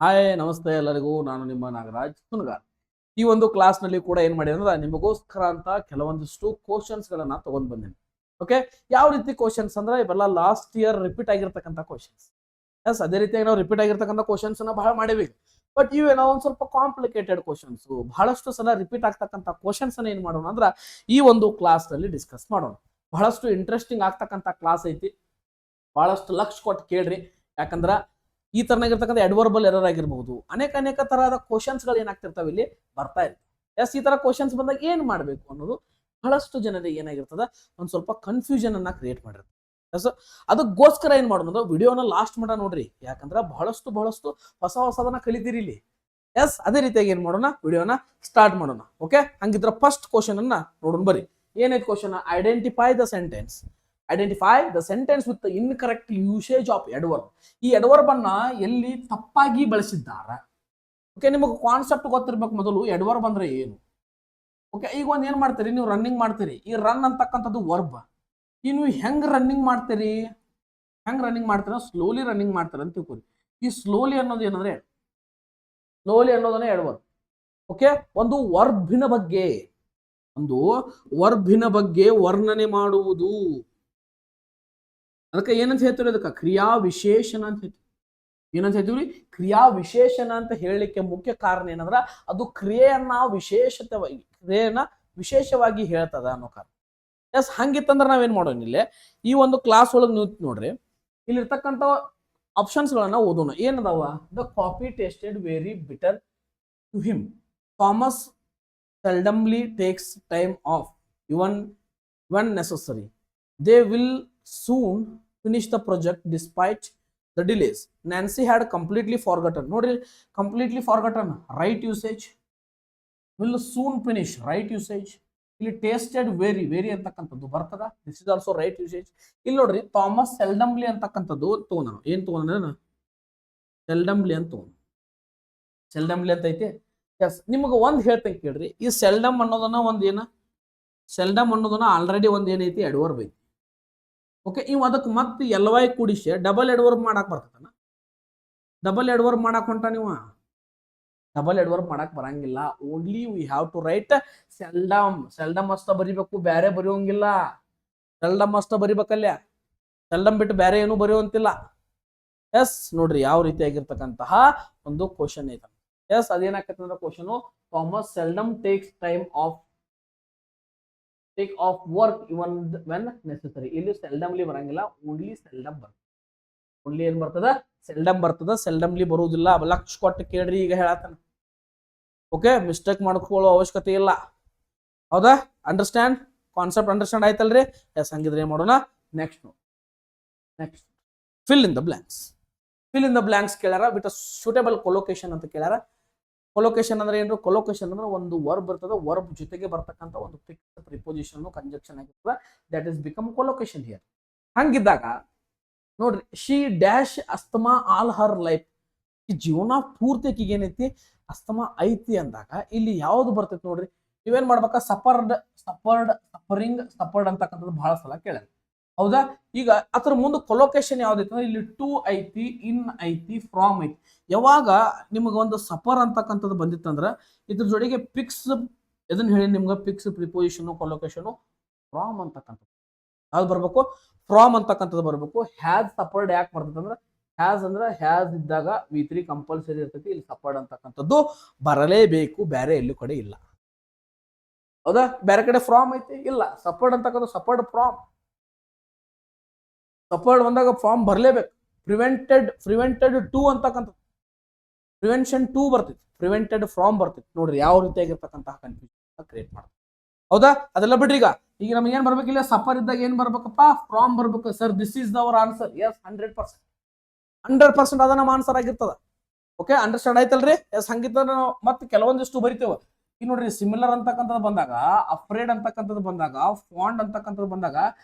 Hi ನಮಸ್ತೆ ಎಲ್ಲರಿಗೂ. ನಾನು ನಿಮ್ಮ ನಾಗರಾಜ್ ಸುನಗಾರ್. ಈ ಒಂದು ಕ್ಲಾಸ್ ನಲ್ಲಿ ಕೂಡ ಏನ್ ಮಾಡಿ ಅಂದ್ರೆ ನಿಮಗೋಸ್ಕರ ಅಂತ ಕೆಲವೊಂದಿಷ್ಟು ಕ್ವಶನ್ಸ್ ಗಳನ್ನ ತಗೊಂಡ್ ಬಂದಿನಿ. ಓಕೆ, ಯಾವ ರೀತಿ ಕ್ವಶನ್ಸ್ ಅಂದ್ರೆ ಇವೆಲ್ಲ ಲಾಸ್ಟ್ ಇಯರ್ ರಿಪೀಟ್ ಆಗಿರ್ತಕ್ಕಂಥ ಕ್ವಶನ್ಸ್. ಎಸ್, ಅದೇ ರೀತಿಯಾಗಿ ನಾವು ರಿಪೀಟ್ ಆಗಿರ್ತಕ್ಕಂಥ ಕ್ವಶನ್ಸ್ ಅನ್ನ ಬಹಳ ಮಾಡಿವಿ. ಬಟ್ ಇವೇನೋ ಒಂದ್ ಸ್ವಲ್ಪ ಕಾಂಪ್ಲಿಕೇಟೆಡ್ ಕ್ವಶನ್ಸ್, ಬಹಳಷ್ಟು ಸಲ ರಿಪೀಟ್ ಆಗ್ತಕ್ಕಂಥ ಕ್ವಶನ್ಸ್ ಅನ್ನ ಏನ್ ಮಾಡೋಣ ಅಂದ್ರೆ ಈ ಒಂದು ಕ್ಲಾಸ್ ನಲ್ಲಿ ಡಿಸ್ಕಸ್ ಮಾಡೋಣ. ಬಹಳಷ್ಟು ಇಂಟ್ರೆಸ್ಟಿಂಗ್ ಆಗ್ತಕ್ಕಂಥ ಕ್ಲಾಸ್ ಐತಿ. ಬಹಳಷ್ಟು ಲಕ್ಷ ಕೊಟ್ಟು ಕೇಳ್ರಿ. ಯಾಕಂದ್ರ ಈ ತರನಾಗಿರ್ತಕ್ಕಂಥ ಅಡ್ವರ್ಬಲ್ ಎರರ್ ಆಗಿರಬಹುದು, ಅನೇಕ ತರಹದ ಕ್ವಶನ್ಸ್ ಗಳು ಏನಾಗ್ತಿರ್ತಾವೆ ಇಲ್ಲಿ ಬರ್ತಾ ಇರ್ತವೆ. ಎಸ್, ಈ ತರ ಕ್ವಶನ್ಸ್ ಬಂದಾಗ ಏನ್ ಮಾಡ್ಬೇಕು ಅನ್ನೋದು ಬಹಳಷ್ಟು ಜನರಿಗೆ ಏನಾಗಿರ್ತದ ಒಂದ್ ಸ್ವಲ್ಪ ಕನ್ಫ್ಯೂಷನ್ ಅನ್ನ ಕ್ರಿಯೇಟ್ ಮಾಡಿರ್ತದೆ. ಎಸ್, ಅದಕ್ಕೋಸ್ಕರ ಏನ್ ಮಾಡೋದು, ವಿಡಿಯೋನ ಲಾಸ್ಟ್ ಮಾಡ ನೋಡ್ರಿ. ಯಾಕಂದ್ರ ಬಹಳಷ್ಟು ಹೊಸದನ್ನ ಕಲಿತೀರಿ ಇಲ್ಲಿ. ಎಸ್, ಅದೇ ರೀತಿಯಾಗಿ ಏನ್ ಮಾಡೋಣ, ವಿಡಿಯೋನ ಸ್ಟಾರ್ಟ್ ಮಾಡೋಣ. ಓಕೆ, ಹಂಗಿದ್ರ ಫಸ್ಟ್ ಕ್ವಶನ್ ಅನ್ನ ನೋಡೋಣ ಬರ್ರಿ. ಏನೈತೆ question? Identify the sentence. Identify the sentence with incorrect usage of adverb. ಈ ಎಡ್ವರ್ಬ್ ಅನ್ನ ಎಲ್ಲಿ ತಪ್ಪಾಗಿ ಬಳಸಿದ್ದಾರೆ. ಓಕೆ, ನಿಮಗೆ ಕಾನ್ಸೆಪ್ಟ್ ಗೊತ್ತಿರ್ಬೇಕು ಮೊದಲು ಎಡ್ವರ್ಬ್ ಅಂದ್ರೆ ಏನು. ಓಕೆ, ಈಗ ಒಂದ್ ಏನ್ ಮಾಡ್ತೀರಿ, ನೀವು ರನ್ನಿಂಗ್ ಮಾಡ್ತೀರಿ. ಈ ರನ್ ಅಂತಕ್ಕಂಥದ್ದು ವರ್ಬ್. ಈ ನೀವು ಹೆಂಗ್ ರನ್ನಿಂಗ್ ಮಾಡ್ತೀರಿ, ಸ್ಲೋಲಿ ರನ್ನಿಂಗ್ ಮಾಡ್ತಾರೆ ಅಂತ ತಿಳ್ಕೊರಿ. ಈ ಸ್ಲೋಲಿ ಅನ್ನೋದು ಏನಂದ್ರೆ, ಸ್ಲೋಲಿ ಅನ್ನೋದನ್ನ ಎಡ್ವರ್ಬ್. ಓಕೆ, ಒಂದು ವರ್ಬಿನ ಬಗ್ಗೆ ವರ್ಣನೆ ಮಾಡುವುದು. ಅದಕ್ಕೆ ಏನಂತ ಹೇಳ್ತೀವಿ, ಅದಕ್ಕೆ ಕ್ರಿಯಾ ವಿಶೇಷಣ ಅಂತ ಹೇಳ್ತೀವಿ. ಏನಂತ ಹೇಳ್ತೀವಿ? ಕ್ರಿಯಾ ವಿಶೇಷಣ ಅಂತ ಹೇಳಲಿಕ್ಕೆ ಮುಖ್ಯ ಕಾರಣ ಏನಂದ್ರ ಅದು ಕ್ರಿಯೆಯನ್ನ ವಿಶೇಷವಾಗಿ ಹೇಳ್ತದ ಅನ್ನೋ ಕಾರಣ. ಎಸ್, ಹಂಗಿತ್ತಂದ್ರೆ ನಾವೇನ್ ಮಾಡೋಣ, ಇಲ್ಲೇ ಈ ಒಂದು ಕ್ಲಾಸ್ ಒಳಗೆ ನೀವು ನೋಡ್ರಿ, ಇಲ್ಲಿರ್ತಕ್ಕಂಥ ಆಪ್ಷನ್ಸ್ ಗಳನ್ನ ಓದೋಣ. ಏನದಾವ? The coffee tasted very bitter to him. Thomas seldomly takes time off even when necessary. They will soon finish the project despite the delays. Nancy had completely forgotten. Nodri, completely forgotten. Right usage. Will soon finish. Right usage. ಇಲ್ಲಿ tasted very ಅಂತಕ್ಕಂಥದ್ದು ಬರ್ತದ. This is also right usage. ಇಲ್ಲಿ ನೋಡ್ರಿ, Thomas ಸೆಲ್ಡಮ್ಲಿ ಅಂತಕ್ಕಂಥದ್ದು ತಗೋಣ. ಏನ್ ತಗೋಣ? ಸೆಲ್ಡಮ್ಲಿ ಅಂತ ತಗೋಣ. ಸೆಲ್ಡಮ್ಲಿ ಅಂತ ಐತಿ. ಎಸ್, ನಿಮಗೆ ಒಂದು ಹೇಳ್ತೇನೆ ಕೇಳ್ರಿ. ಈ ಸೆಲ್ಡಮ್ ಅನ್ನೋದನ್ನ ಆಲ್ರೆಡಿ ಒಂದ್ ಏನೈತಿ, ಎಡ್ವರ್ಬ್ ಐತಿ. ಓಕೆ, ಇವ್ ಅದಕ್ಕೆ ಮತ್ತೆ ಎಲ್ವೈ ಕೂಡಿಸಿ ಡಬಲ್ ಎಡ್ವರ್ಬ್ ಮಾಡಕ್ ಬರ್ತದನ? ಡಬಲ್ ಎಡ್ವರ್ಬ್ ಮಾಡಕ್ ಹೊಂಟ ನೀವು? ಡಬಲ್ ಎಡ್ವರ್ಬ್ ಮಾಡಕ್ ಬರಂಗಿಲ್ಲ. Only we have to write seldom ಅಷ್ಟ ಬರಿಬೇಕು, ಬೇರೆ ಬರೆಯೋಂಗಿಲ್ಲ. ಸೆಲ್ಡಮ್ ಅಷ್ಟ ಬರಿಬೇಕಲ್ಲ, ಸೆಲ್ಡಮ್ ಬಿಟ್ಟು ಬೇರೆ ಏನು ಬರೆಯುವಂತಿಲ್ಲ. ಎಸ್, ನೋಡ್ರಿ ಯಾವ ರೀತಿಯಾಗಿರ್ತಕ್ಕಂತಹ ಒಂದು ಕ್ವಶನ್ ಐತ. ಎಸ್, ಅದೇನಾಕೈತೆ ಅಂದ್ರೆ question, Thomas seldom take off work even when necessary. ಇಲ್ಲಿ ಸೆಲ್ಡಮ್ಲಿ ಬರಂಗಿಲ್ಲ, ಓನ್ಲಿ ಸೆಲ್ಡಮ್ ಬರ್ತದೆ. ಓನ್ಲಿ ಏನ್ ಬರ್ತದ? ಸೆಲ್ಡಮ್ ಬರ್ತದ, ಸೆಲ್ಡಮ್ಲಿ ಬರುವುದಿಲ್ಲ. ಲಕ್ಷ ಕೊಟ್ಟು ಕೇಳ್ರಿ, ಈಗ ಹೇಳತ್ತಾನ. ಓಕೆ, ಮಿಸ್ಟೇಕ್ ಮಾಡ್ಕೊಳ್ಳೋ ಅವಶ್ಯಕತೆ ಇಲ್ಲ. ಹೌದಾ? Understand concept? ಅಂಡರ್ಸ್ಟ್ಯಾಂಡ್ ಆಯ್ತಲ್ರಿ? ಎಸ್, ಹಂಗಿದ್ರೆ ಏನ್ ಮಾಡೋಣ, next fill in the blanks ಕೇಳ್ಯಾರ. ವಿತ್ ಸೂಟೇಬಲ್ ಕೊಲೊಕೇಶನ್ ಅಂತ ಕೇಳ್ಯಾರ. ಕೊಲೊಕೇಶನ್ ಅಂದ್ರೆ ಏನು? ಕೊಲೊಕೇಶನ್ ಅಂದ್ರೆ ಒಂದು ವರ್ಬ್ ಬರ್ತದೆ, ವರ್ಬ್ ಜೊತೆಗೆ ಬರ್ತಕ್ಕಂಥ ಒಂದು ಫಿಕ್ಸ್ ಪ್ರಿಪೋಸಿಷನ್ ಕಂಜಂಕ್ಷನ್ ಆಗಿರ್ತದೆ. That is become collocation here. ಹಂಗಿದ್ದಾಗ ನೋಡ್ರಿ, she dash asthma all her life. ಈ ಜೀವನ ಪೂರ್ತಿ ಏನೈತಿ, ಅಸ್ತಮಾ ಐತಿ ಅಂದಾಗ ಇಲ್ಲಿ ಯಾವ್ದು ಬರ್ತೈತಿ ನೋಡ್ರಿ. ನೀವೇನ್ ಮಾಡ್ಬೇಕಾ? ಸಫರ್ಡ್ ಅಂತಕ್ಕಂಥದ್ದು ಬಹಳ ಸಲ ಕೇಳ್ಯಾರ. ಹೌದಾ? ಈಗ ಅದ್ರ ಮುಂದೆ ಕೊಲೊಕೇಶನ್ ಯಾವ್ದೈತಿ ಅಂದ್ರೆ ಇಲ್ಲಿ ಟು ಐತಿ, ಇನ್ ಐತಿ, ಫ್ರಾಮ್ ಐತಿ. ಯಾವಾಗ ನಿಮ್ಗೆ ಒಂದು ಸಫರ್ ಅಂತಕ್ಕಂಥದ್ದು ಬಂದಿತ್ತಂದ್ರ ಇದ್ರ ಜೊತೆಗೆ ಪಿಕ್ಸ್, ಇದನ್ನ ಹೇಳಿ ನಿಮ್ಗೆ, ಪಿಕ್ಸ್ ಪ್ರಿಪೋಸಿಷನ್ ಕೊಲೊಕೇಶನ್ ಫ್ರಾಮ್ ಅಂತಕ್ಕಂಥದ್ದು ಯಾವ್ದು ಬರ್ಬೇಕು? ಫ್ರಾಮ್ ಅಂತಕ್ಕಂಥದ್ದು ಬರ್ಬೇಕು. ಹ್ಯಾಸ್ ಸಫರ್ಡ್ ಯಾಕೆ ಬರ್ತದೆ ಅಂದ್ರೆ, ಹ್ಯಾಸ್ ಇದ್ದಾಗ V3 ಕಂಪಲ್ಸರಿ ಇರ್ತೈತಿ. ಇಲ್ಲಿ ಸಫರ್ಡ್ ಅಂತಕ್ಕಂಥದ್ದು ಬರಲೇಬೇಕು, ಬೇರೆ ಎಲ್ಲೂ ಕಡೆ ಇಲ್ಲ. ಹೌದಾ? ಬೇರೆ ಕಡೆ ಫ್ರಾಮ್ ಐತಿ ಇಲ್ಲ. ಸಫರ್ಡ್ ಅಂತಕ್ಕಂಥ ಸಫರ್ಡ್ ಬಂದಾಗ ಫಾರ್ಮ್ ಬರಲೇಬೇಕು. ಪ್ರಿವೆಂಟೆಡ್ ಟು ಅಂತಕ್ಕಂಥದ್ದು, ಪ್ರಿವೆನ್ಷನ್ ಟು ಬರ್ತೈತಿ, ಪ್ರಿವೆಂಟೆಡ್ ಫ್ರಾಮ್ ಬರ್ತೈತಿ. ನೋಡ್ರಿ ಯಾವ ರೀತಿಯಾಗಿರ್ತಕ್ಕಂತಹ ಕನ್ಫ್ಯೂಷನ್ ಕ್ರಿಯೇಟ್ ಮಾಡ್ತಾರೆ. ಹೌದಾ? ಅದೆಲ್ಲ ಬಿಡ್ರಿ. ಈಗ ನಮ್ಗೆ ಏನ್ ಬರ್ಬೇಕಿಲ್ಲ, ಸಫರ್ ಇದ್ದಾಗ ಏನ್ ಬರ್ಬೇಕಪ್ಪ? ಫ್ರಾಮ್ ಬರ್ಬೇಕು. Sir, this is our answer. Yes, 100% ಅದ ನಮ್ಮ ಆನ್ಸರ್ ಆಗಿರ್ತದ. ಓಕೆ, ಅಂಡರ್ಸ್ಟ್ಯಾಂಡ್ ಆಯ್ತಲ್ರಿ? ಎಸ್, ಹಂಗಿದ್ದ ನಾವು ಮತ್ತೆ ಕೆಲವೊಂದಿಷ್ಟು ಬರಿತೇವೆ. ಈಗ ನೋಡ್ರಿ, ಸಿಮಿಲರ್ ಅಂತಕ್ಕಂಥದ್ದು ಬಂದಾಗ, ಅಫ್ರೇಡ್ ಅಂತಕ್ಕಂಥದ್ದು ಬಂದಾಗ, ಫಾಂಡ್ ಅಂತಕ್ಕಂಥದ್ದು ಬಂದಾಗ,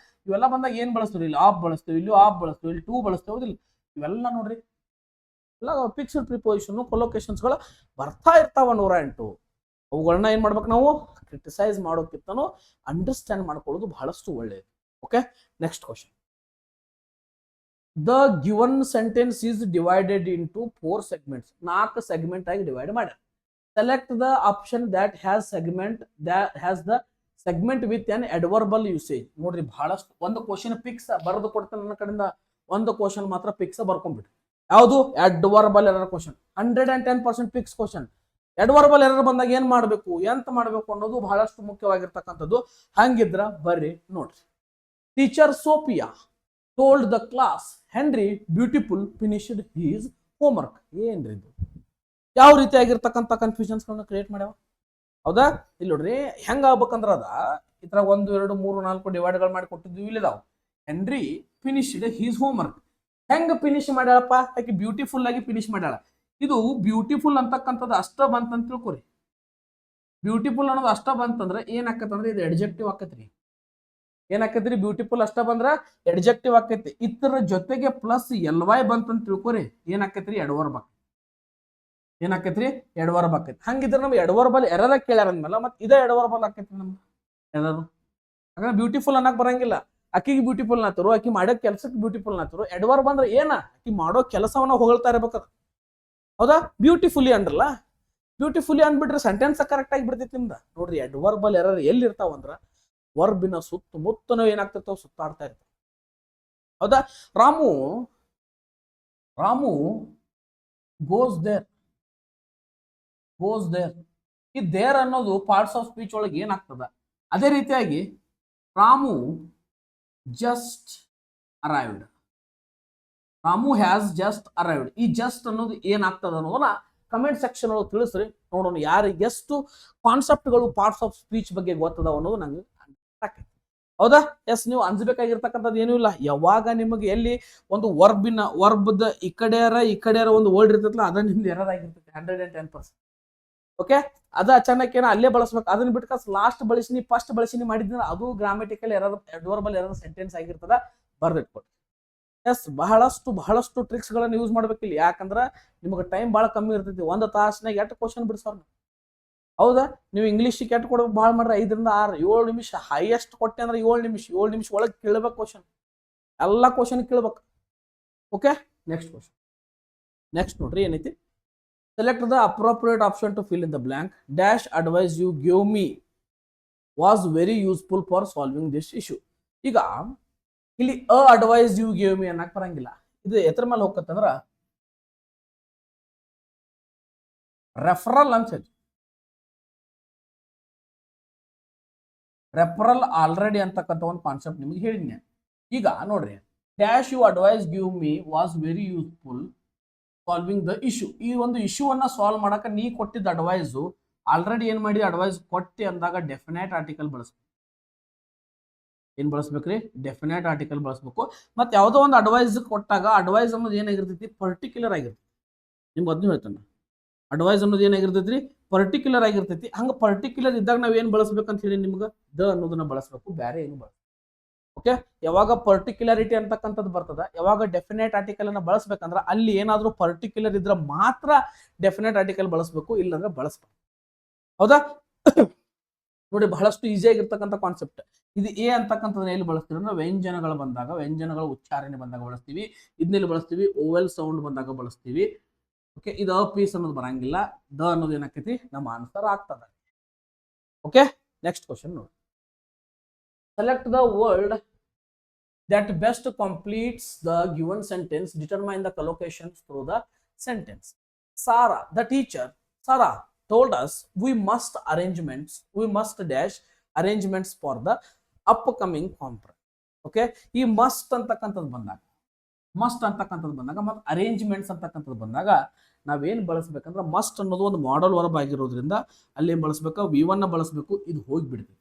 ಇವೆಲ್ಲ ಬಂದಾಗ ಏನ್ ಬಳಸ್ತೀವಿ? ಇಲ್ಲಿ ಆಫ್ ಬಳಸ್ತೀವಿ, ಇಲ್ಲಿ ಆಫ್ ಬಳಸ್ತೀವಿ, ಇಲ್ಲಿ ಟೂ ಬಳಸ್ತೇವೆ. ಇವೆಲ್ಲ ನೋಡ್ರಿ ಎಲ್ಲ ಫಿಕ್ಸ್ಡ್ ಪ್ರಿಪೋಸಿಷನ್ ಕೊಲೊಕೇಶನ್ಸ್ ಗಳು ಬರ್ತಾ ಇರ್ತಾವ 108. ಅವುಗಳನ್ನ ಏನ್ ಮಾಡ್ಬೇಕು ನಾವು? ಕ್ರಿಟಿಸೈಸ್ ಮಾಡೋಕ್ಕಿಂತನೂ ಅಂಡರ್ಸ್ಟ್ಯಾಂಡ್ ಮಾಡ್ಕೊಳ್ಳೋದು ಬಹಳಷ್ಟು ಒಳ್ಳೆಯದು. Okay, next question. The given sentence is divided into 4 segments. 4 segment ಆಗಿ ಡಿವೈಡ್ ಮಾಡಿ. Select the option that has the segment with N adverbial usage. ನೋಡ್ರಿ ಬಹಳಷ್ಟು ಒಂದು ಕ್ವಶನ್ ಫಿಕ್ಸ್ ಬರೆದು ಕೊಡ್ತೇನೆ ನನ್ನ ಕಡೆಯಿಂದ, ಒಂದು ಕ್ವಶನ್ ಮಾತ್ರ ಫಿಕ್ಸ್ ಬರ್ಕೊಂಡ್ಬಿಟ್ರಿ. ಯಾವುದು? Adverbial error question. 110% fix question. Adverbial error ಬಂದಾಗ ಏನ್ ಮಾಡಬೇಕು, ಎಂತ ಮಾಡಬೇಕು ಅನ್ನೋದು ಬಹಳಷ್ಟು ಮುಖ್ಯವಾಗಿರ್ತಕ್ಕಂಥದ್ದು. ಹಂಗಿದ್ರ ಬರ್ರಿ ನೋಡ್ರಿ. Teacher Sophia told the class Henry beautiful finished his homework. ಏನ್ರಿ ಇದು? ಯಾವ ರೀತಿಯಾಗಿರ್ತಕ್ಕಂಥ ಕನ್ಫ್ಯೂಷನ್ಸ್ ಗಳನ್ನ ಕ್ರಿಯೇಟ್ ಮಾಡ್ಯಾವ? ಹೌದಾ? ಇಲ್ಲಿ ನೋಡ್ರಿ ಹೆಂಗ ಆಗ್ಬೇಕಂದ್ರ ಅದ ಇತರ 1 2 3 4 ಡಿವೈಡ್ಗಳು ಮಾಡಿ ಕೊಟ್ಟಿದ್ವಿ. ಇಲ್ಲಿದಾವ ಹೆನ್ರಿ ಫಿನಿಶ್ಡ್ ಹೀಸ್ ಹೋಮ್ವರ್ಕ್. ಹೆಂಗ ಫಿನಿಶ್ ಮಾಡ್ಯಾಳಪ್ಪ? ಯಾಕೆ ಬ್ಯೂಟಿಫುಲ್ ಆಗಿ ಫಿನಿಶ್ ಮಾಡ್ಯಾಳ. ಇದು ಬ್ಯೂಟಿಫುಲ್ ಅಂತಕ್ಕಂಥದ್ದು ಅಷ್ಟ ಬಂತಂತ ತಿಳ್ಕೊರಿ. ಬ್ಯೂಟಿಫುಲ್ ಅನ್ನೋದು ಅಷ್ಟ ಬಂತಂದ್ರೆ ಏನಾಕತ್ತಂದ್ರೆ ಇದು ಎಡ್ಜೆಕ್ಟಿವ್ ಆಕತ್ರಿ. ಏನಾಕತ್ರಿ? ಬ್ಯೂಟಿಫುಲ್ ಅಷ್ಟ ಬಂದ್ರ ಎಡ್ಜೆಕ್ಟಿವ್ ಆಕೈತಿ. ಇತರ ಜೊತೆಗೆ ಪ್ಲಸ್ ಎಲ್ ವೈ ಬಂತಂತ ತಿಳ್ಕೊರಿ, ಏನಾಕೈತ್ರಿ? ಎಡ್ವರ್ಬ್. ಏನಾಕೈತ್ರಿ? ಎಡ್ವರ್ಬ್ ಆಕೈತಿ. ಹಂಗಿದ್ರೆ ನಮ್ಗೆ ಎಡ್ವರ್ಬಲ್ ಎರರ ಕೇಳ್ಯಾರ ಅಂದ್ಮೇಲೆ ಮತ್ತೆ ಇದೇ ಎಡ್ವರ್ಬಲ್ ಆಕೈತಿ ನಮ್ಗೆ ಎರರು. ಹಾಗಾದ್ರೆ ಬ್ಯೂಟಿಫುಲ್ ಅನ್ನಕ್ ಬರಂಗಿಲ್ಲ. ಅಕ್ಕಿಗೆ ಬ್ಯೂಟಿಫುಲ್ ನಾತರು, ಅಕ್ಕಿ ಮಾಡೋ ಕೆಲಸಕ್ಕೆ ಬ್ಯೂಟಿಫುಲ್ ನಾತರು. ಎಡ್ವರ್ಬ್ ಅಂದ್ರೆ ಏನ? ಅಕ್ಕಿ ಮಾಡೋ ಕೆಲಸವನ್ನ ಹೊಗಳ್ತಾ ಇರ್ಬೇಕದ. ಹೌದಾ? ಬ್ಯೂಟಿಫುಲಿ ಅಂದ್ರಲ್ಲ, ಬ್ಯೂಟಿಫುಲಿ ಅಂದ್ಬಿಟ್ರೆ ಸೆಂಟೆನ್ಸ್ ಕರೆಕ್ಟ್ ಆಗಿ ಬಿಡ್ತೈತಿ ನಿಮ್ದ. ನೋಡ್ರಿ ಎಡ್ವರ್ಬಲ್ ಎರರ್ ಎಲ್ಲಿ ಇರ್ತಾವಂದ್ರ ವರ್ಬಿನ ಸುತ್ತಮುತ್ತನೂ ಏನಾಗ್ತಿರ್ತಾವ, ಸುತ್ತಾಡ್ತಾ ಇರ್ತಾವ. ಹೌದಾ? Ramu goes there. ಈ ದೇರ್ ಅನ್ನೋದು ಪಾರ್ಟ್ಸ್ ಆಫ್ ಸ್ಪೀಚ್ ಒಳಗೆ ಏನಾಗ್ತದ. ಅದೇ ರೀತಿಯಾಗಿ Ramu just arrived. Ramu has just arrived. ಈ ಜಸ್ಟ್ ಅನ್ನೋದು ಏನಾಗ್ತದ ಅನ್ನೋದನ್ನ ಕಮೆಂಟ್ ಸೆಕ್ಷನ್ ಒಳಗೆ ತಿಳಿಸ್ರಿ, ನೋಡೋಣ ಯಾರಿಗೆ ಎಷ್ಟು ಕಾನ್ಸೆಪ್ಟ್ಗಳು ಪಾರ್ಟ್ಸ್ ಆಫ್ ಸ್ಪೀಚ್ ಬಗ್ಗೆ ಗೊತ್ತದ ಅನ್ನೋದು ನಂಗೆ. ಹೌದಾ? ಎಸ್, ನೀವು ಅನ್ಸ್ಬೇಕಾಗಿರ್ತಕ್ಕಂಥದ್ದು ಏನೂ ಇಲ್ಲ. ಯಾವಾಗ ನಿಮಗೆ ಎಲ್ಲಿ ಒಂದು ವರ್ಬ್ದ ಈ ಕಡೆಯರ ಒಂದು ವರ್ಡ್ ಇರ್ತೈತಲ್ಲ, ಅದ ನಿಮ್ದು ಎರರ್ ಆಗಿರ್ತೈತಿ 110%. ಓಕೆ, ಅದ ಅಚಾನಕ್ ಏನೋ ಅಲ್ಲೇ ಬಳಸ್ಬೇಕು. ಅದನ್ನ ಬಿಟ್ಟು ಲಾಸ್ಟ್ ಬಳಸಿನಿ ಫಸ್ಟ್ ಬಳಸಿನಿ ಮಾಡಿದ್ರೆ ಅದು grammatical error, adverbial error sentence ಆಗಿರ್ತದ. ಬರ್ದಿಟ್ಕೊಡಿ. ಎಸ್, ಬಹಳಷ್ಟು ಟ್ರಿಕ್ಸ್ ಗಳನ್ನ ಯೂಸ್ ಮಾಡ್ಬೇಕಿಲ್ಲ. ಯಾಕಂದ್ರ ನಿಮಗೆ ಟೈಮ್ ಬಹಳ ಕಮ್ಮಿ ಇರ್ತೈತಿ. 1 ತಾಸಿನಾಗ 8 ಕ್ವಶನ್ ಬಿಡಿಸೋರು. ಹೌದಾ? ನೀವು ಇಂಗ್ಲೀಷ್ ಕೆಟ್ಟ ಕೊಡ್ಬೇಕು ಭಾಳ ಮಾಡ್ರೆ 5 ರಿಂದ 6 7 ನಿಮಿಷ ಹೈಯೆಸ್ಟ್ ಕೊಟ್ಟೆ ಅಂದ್ರೆ 7 ನಿಮಿಷ ಒಳಗೆ ಕೇಳ್ಬೇಕು ಕ್ವಶನ್. ಎಲ್ಲ ಕ್ವಶನ್ ಕೇಳ್ಬೇಕು. Okay, next question. ನೆಕ್ಸ್ಟ್ ನೋಡ್ರಿ ಏನೈತಿ. Select the appropriate option to fill in the blank. Dash advise you give me was very useful for solving this issue. ಈಗ ಇಲ್ಲಿ ಅಡ್ವೈಸ್ ಯು ಗಿವ್ ಮೀ ಅನ್ನಕ್ ಬರಂಗಿಲ್ಲ. ಇದು ಎತ್ರ ಮೇಲೆ ಹೋಗತ್ತಂದ್ರ ರೆಫರಲ್ ಅಂತ ಹೇಳಿ. ರೆಫರಲ್ ಆಲ್ರೆಡಿ ಅಂತಕ್ಕಂಥ ಒಂದು ಕಾನ್ಸೆಪ್ಟ್ ನಿಮ್ಗೆ ಹೇಳಿದ್ನೆ. ಈಗ ನೋಡ್ರಿ, dash you advise give me was very useful solving the issue. ಈ ಒಂದು ಇಶ್ಯೂ ಅನ್ನ ಸಾಲ್ವ್ ಮಾಡಕ ನೀ ಕೊಟ್ಟಿದ್ದ ಅಡ್ವೈಸು ಆಲ್ರೆಡಿ ಏನ್ ಮಾಡಿ ಅಡ್ವೈಸ್ ಕೊಟ್ಟಿ ಅಂದಾಗ ಡೆಫಿನೆಟ್ ಆರ್ಟಿಕಲ್ ಬಳಸ್ಬೇಕು. ಏನ್ ಬಳಸ್ಬೇಕ್ರಿ? ಡೆಫಿನೆಟ್ ಆರ್ಟಿಕಲ್ ಬಳಸ್ಬೇಕು. ಮತ್ತೆ ಯಾವುದೋ ಒಂದು ಅಡ್ವೈಸ್ ಕೊಟ್ಟಾಗ ಅಡ್ವೈಸ್ ಅನ್ನೋದು ಏನಾಗಿರ್ತೈತಿ? ಪರ್ಟಿಕ್ಯುಲರ್ ಆಗಿರ್ತೈತಿ. ನಿಮ್ಗೆ ಅದನ್ನು ಹೇಳ್ತಾನೆ. ಅಡ್ವೈಸ್ ಅನ್ನೋದು ಏನಾಗಿರ್ತೈತ್ರಿ? ಪರ್ಟಿಕ್ಯುಲರ್ ಆಗಿರ್ತೈತಿ. ಹಂಗ ಪರ್ಟಿಕ್ಯುಲರ್ ಇದ್ದಾಗ ನಾವ್ ಏನ್ ಬಳಸ್ಬೇಕಂತ ಹೇಳಿ ನಿಮ್ಗೆ ದ ಅನ್ನೋದನ್ನ ಬಳಸ್ಬೇಕು, ಬೇರೆ ಏನು ಬಳಸ್ಬೇಕು. ಓಕೆ, ಯಾವಾಗ ಪರ್ಟಿಕ್ಯುಲಾರಿಟಿ ಅಂತಕ್ಕಂಥದ್ದು ಬರ್ತದ, ಯಾವಾಗ ಡೆಫಿನೆಟ್ ಆರ್ಟಿಕಲ್ ಅನ್ನ ಬಳಸ್ಬೇಕಂದ್ರ ಅಲ್ಲಿ ಏನಾದ್ರೂ ಪರ್ಟಿಕ್ಯುಲರ್ ಇದ್ರೆ ಮಾತ್ರ ಡೆಫಿನೆಟ್ ಆರ್ಟಿಕಲ್ ಬಳಸ್ಬೇಕು, ಇಲ್ಲಾಂದ್ರೆ ಬಳಸ್ಬೇಕು. ಹೌದಾ? ನೋಡಿ, ಬಹಳಷ್ಟು ಈಸಿ ಆಗಿರ್ತಕ್ಕಂಥ ಕಾನ್ಸೆಪ್ಟ್ ಇದು. ಎ ಅಂತಕ್ಕಂಥದ್ದನ್ನ ಎಲ್ಲಿ ಬಳಸ್ತೀವಿ ಅಂದ್ರೆ ವ್ಯಂಜನಗಳು ಬಂದಾಗ, ವ್ಯಂಜನಗಳ ಉಚ್ಚಾರಣೆ ಬಂದಾಗ ಬಳಸ್ತೀವಿ. ಇದನ್ನೆಲ್ಲಿ ಬಳಸ್ತೀವಿ? ಓವೆಲ್ ಸೌಂಡ್ ಬಂದಾಗ ಬಳಸ್ತೀವಿ. ಓಕೆ, ಇದು ಪೀಸ್ ಅನ್ನೋದು ಬರಂಗಿಲ್ಲ. ದ ಅನ್ನೋದು ಏನಾಕೈತಿ? ನಮ್ಮ ಆನ್ಸರ್ ಆಗ್ತದ. ಓಕೆ, ನೆಕ್ಸ್ಟ್ ಕ್ವಶನ್ ನೋಡಿ. Select the word that best completes the given sentence. Determine the collocations through the sentence. Sarah, the teacher, Sarah told us we must dash arrangements for the upcoming conference. Okay, ಈ must ಅಂತಕ್ಕಂಥದ್ದು ಬಂದಾಗ ಮತ್ತು arrangements ಅಂತಕ್ಕಂಥದ್ದು ಬಂದಾಗ ನಾವೇನು ಬಳಸ್ಬೇಕಂದ್ರೆ must ಅನ್ನೋದು ಒಂದು ಮಾಡಲ್ verb ಆಗಿರೋದ್ರಿಂದ ಅಲ್ಲಿ ಏನು ಬಳಸ್ಬೇಕು? V1 ಬಳಸಬೇಕು. ಇದು ಹೋಗಿಬಿಡ್ತೈತಿ.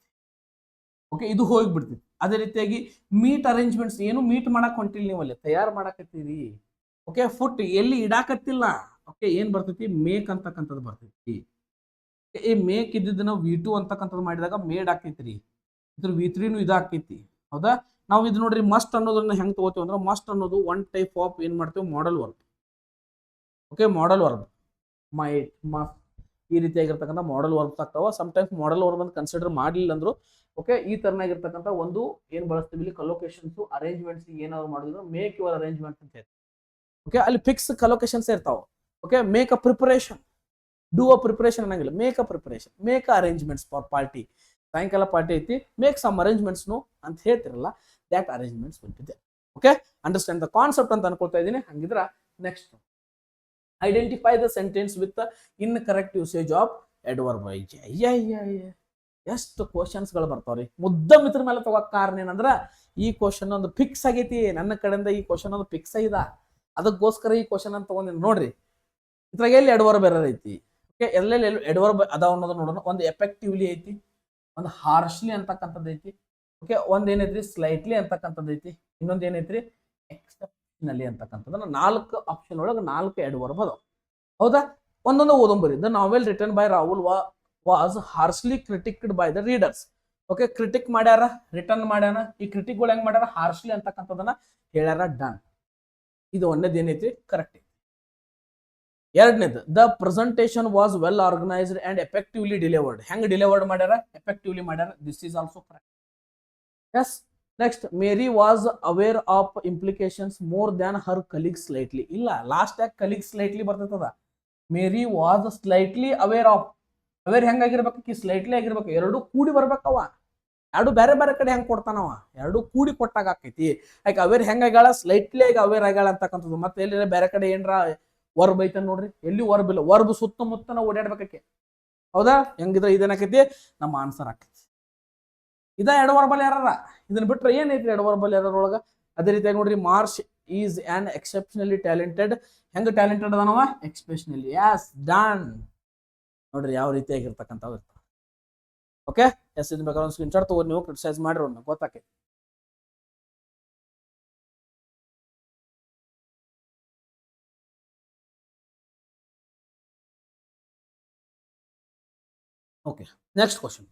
ಓಕೆ, ಇದು ಹೋಗಿಬಿಡ್ತೈತಿ. ಅದೇ ರೀತಿಯಾಗಿ ಮೀಟ್ ಅರೇಂಜ್ಮೆಂಟ್ಸ್, ಏನು ಮೀಟ್ ಮಾಡಕ್ ಹೊಂಟಿಲ್ಲ, ನೀವು ಅಲ್ಲಿ ತಯಾರು ಮಾಡಕತ್ತೀರಿ. ಓಕೆ, ಫುಟ್ ಎಲ್ಲಿ ಇಡಾಕತ್ತಿಲ್ಲ. ಓಕೆ, ಏನ್ ಬರ್ತೈತಿ? ಮೇಕ್ ಅಂತಕ್ಕಂಥದ್ದು ಬರ್ತೈತಿ. ಈ ಮೇಕ್ ಇದ್ದಿದ್ದನ್ನ V2 ಅಂತಕ್ಕಂಥದ್ದು ಮಾಡಿದಾಗ ಮೇಡ್ ಆಕೈತ್ರಿ. ಇದ್ರ V3 ಇದು ಆಕೈತಿ. ಹೌದಾ? ನಾವು ಇದು ನೋಡ್ರಿ, ಮಸ್ಟ್ ಅನ್ನೋದನ್ನ ಹೆಂಗ್ ತಗೋತೀವಿ ಅಂದ್ರೆ ಮಸ್ಟ್ ಅನ್ನೋದು ಒನ್ ಟೈಪ್ ಆಫ್ ಏನ್ ಮಾಡ್ತೇವೆ? ಮಾಡಲ್ ವರ್ಬ್. ಓಕೆ, ಮಾಡಲ್ ವರ್ಬ್. ಮೈಟ್, ಮಸ್ಟ್, ಈ ರೀತಿಯಾಗಿರ್ತಕ್ಕಂಥ ಮಾಡಲ್ ವರ್ಬ್ಸ್ ಆಗ್ತಾವ. ಸಮ್ಟೈಮ್ಸ್ ಮಾಡಲ್ ವರ್ಬ್ ಅಂತ ಕನ್ಸಿಡರ್ ಮಾಡಲಿಲ್ಲ ಅಂದ್ರು ಓಕೆ ಈ ತರನಾಗಿರ್ತಕ್ಕಂಥ ಒಂದು ಏನ್ ಬಳಸ್ತೀವಿ ಇಲ್ಲಿ ಕಲೋಕೇಶನ್ಸ್ ಅರೇಂಜ್ಮೆಂಟ್ಸ್ ಏನಾದ್ರು ಮಾಡಿದ್ರು ಮೇಕ್ ಯುವರ್ ಅರೇಂಜ್ಮೆಂಟ್ ಅಂತ ಹೇಳ್ತೀವಿ. ಓಕೆ ಅಲ್ಲಿ ಫಿಕ್ಸ್ ಕಲೋಕೇಶನ್ಸ್ ಇರ್ತಾವ. Okay make a preparation, do a preparation ಅನ್ನಂಗಿಲ್ಲ, make a preparation, make a arrangements for party. ಸಾಯಂಕಾಲ ಪಾರ್ಟಿ ಐತಿ, ಮೇಕ್ ಸಮ್ ಅರೇಂಜ್ಮೆಂಟ್ಸ್ ಅಂತ ಹೇಳ್ತಿರಲ್ಲ, that arrangements will be there. Okay understand the concept ಅಂತ ಅನ್ಕೊಳ್ತಾ ಇದ್ದೀನಿ. ಹಂಗಿದ್ರ next identify the sentence with incorrect usage of adverb. ಎಷ್ಟು ಕ್ವಶನ್ಸ್ಗಳು ಬರ್ತಾವ್ರಿ. ಮುದ್ದ ಮಿತ್ರ ಮೇಲೆ ತಗೋಕ್ ಕಾರಣ ಏನಂದ್ರ ಈ ಕ್ವಶನ್ ಒಂದು ಫಿಕ್ಸ್ ಆಗೈತಿ ನನ್ನ ಕಡೆಯಿಂದ, ಈ ಕ್ವಶನ್ ಒಂದು ಫಿಕ್ಸ್ ಆಗಿದೆ, ಅದಕ್ಕೋಸ್ಕರ ಈ ಕ್ವಶನ್ ಅಂತ ತಗೊಂಡಿನಿ. ನೋಡ್ರಿ ಇದ್ರಾಗ ಎಲ್ಲಿ ಎಡ್ವರ್ಬ್ ಎರರ್ ಐತಿ, ಓಕೆ ಎಲ್ಲೆಲ್ಲಿ ಎಡ್ವರ್ಬ್ ಅದಾವ ಅನ್ನೋದು ನೋಡೋಣ. ಒಂದು ಎಫೆಕ್ಟಿವ್ಲಿ ಐತಿ, ಒಂದು ಹಾರ್ಶ್ಲಿ ಅಂತಕ್ಕಂಥದ್ದು ಐತಿ, ಓಕೆ ಒಂದ್ ಏನೈತ್ರಿ ಸ್ಲೈಟ್ಲಿ ಅಂತಕ್ಕಂಥದ್ದು ಐತಿ, ಇನ್ನೊಂದ್ ಏನೈತ್ರಿ ಎಕ್ಸೆಪ್ಷನಲಿ ಅಂತಕ್ಕಂಥದ್ದು. 4 ಆಪ್ಷನ್ ಒಳಗೆ 4 ಎಡ್ವರ್ಬ್ ಅದಾವ. ಹೌದಾ, ಒಂದೊಂದು ಓದೊಂಬರಿ. The novel written by Rahul was harshly critiqued by the readers. Okay critic ಮಾಡ್ಯಾರ, ರಿಟರ್ನ್ ಮಾಡ್ಯಾನ. ಈ ಕ್ರಿಟಿಕ್ಗಳು ಹೆಂಗ್ ಮಾಡ್ಯಾರ, ಹಾರ್ಶ್ಲಿ ಅಂತಕ್ಕಂಥದನ್ನ ಹೇಳ್ಯಾರ, ಡನ್. ಇದು ಒಂದೇದು ಏನೈತಿ ಕರೆಕ್ಟ್. ಎರಡನೇದು the presentation was well organised and effectively delivered. ಹೆಂಗ್ ಡಿಲಿವರ್ಡ್ ಮಾಡ್ಯಾರ, ಎಫೆಕ್ಟಿವ್ಲಿ ಮಾಡ್ಯಾರ. This is also correct. Yes next Mary was aware of implications more than her colleague slightly. ಇಲ್ಲ ಲಾಸ್ಟ್ ಯಾಕೆ ಕಲೀಗ್ ಸ್ಲೈಟ್ಲಿ ಬರ್ತದ, Mary was slightly aware of. Aware ಹೆಂಗಾಗಿರ್ಬೇಕು, ಕಿ slightly ಆಗಿರ್ಬೇಕು. ಎರಡು ಕೂಡಿ ಬರ್ಬೇಕವ, ಎರಡು ಬೇರೆ ಬೇರೆ ಕಡೆ ಹೆಂಗ್ ಕೊಡ್ತಾನವ, ಎರಡು ಕೂಡಿ ಕೊಟ್ಟಾಗ ಆಕೈತಿ. ಯಾಕೆ ಅವೇರ್ ಹೆಂಗಾಗ್ಯಾಳ, ಸ್ಲೈಟ್ಲಿ ಆಗಿ ಅವೇರ್ ಆಗ್ಯಾಳ ಅಂತಕ್ಕಂಥದ್ದು. ಮತ್ತೆ ಎಲ್ಲಿ ಬೇರೆ ಕಡೆ ಏನ್ರ ವರ್ಬ್ ಐತೆ ನೋಡ್ರಿ, ಎಲ್ಲಿ ವರ್ಬ್ ಇಲ್ಲ, ವರ್ಬ್ ಸುತ್ತಮುತ್ತ ನಾವು ಓಡಾಡ್ಬೇಕಕ್ಕೆ. ಹೌದಾ, ಹೆಂಗಿದ್ರೆ ಇದೇನಾಕೈತಿ ನಮ್ಮ ಆನ್ಸರ್ ಆಕೈತಿ. ಇದ ಎಡವರ್ಬಲ್ ಎರರ. ಇದನ್ನ ಬಿಟ್ರೆ ಏನೈತಿ ಎಡವರ್ಬಲ್ ಎರರ್ ಒಳಗ. ಅದೇ ರೀತಿಯಾಗಿ ನೋಡ್ರಿ Marsh is an exceptionally talented. ಹೆಂಗ್ ಟ್ಯಾಲೆಂಟೆಡ್ ಅದಾನವ, ಎಕ್ಸ್ಪೆಷನಲಿ. Yes done. ನೋಡ್ರಿ ಯಾವ ರೀತಿಯಾಗಿರ್ತಕ್ಕಂಥವು ಇರ್ತಾವ. ಓಕೆ ಎಸ್ ಇದನ್ನ ಬೇಕಾದ್ರೆ ಒಂದು ಸ್ಕ್ರೀನ್ ಶಾಟ್ ತಗೊಂಡು ನೀವು ಕ್ರಿಟಿಸೈಸ್ ಮಾಡ್ರಿ, ಗೊತ್ತಾಕೈತಿ. Okay next question.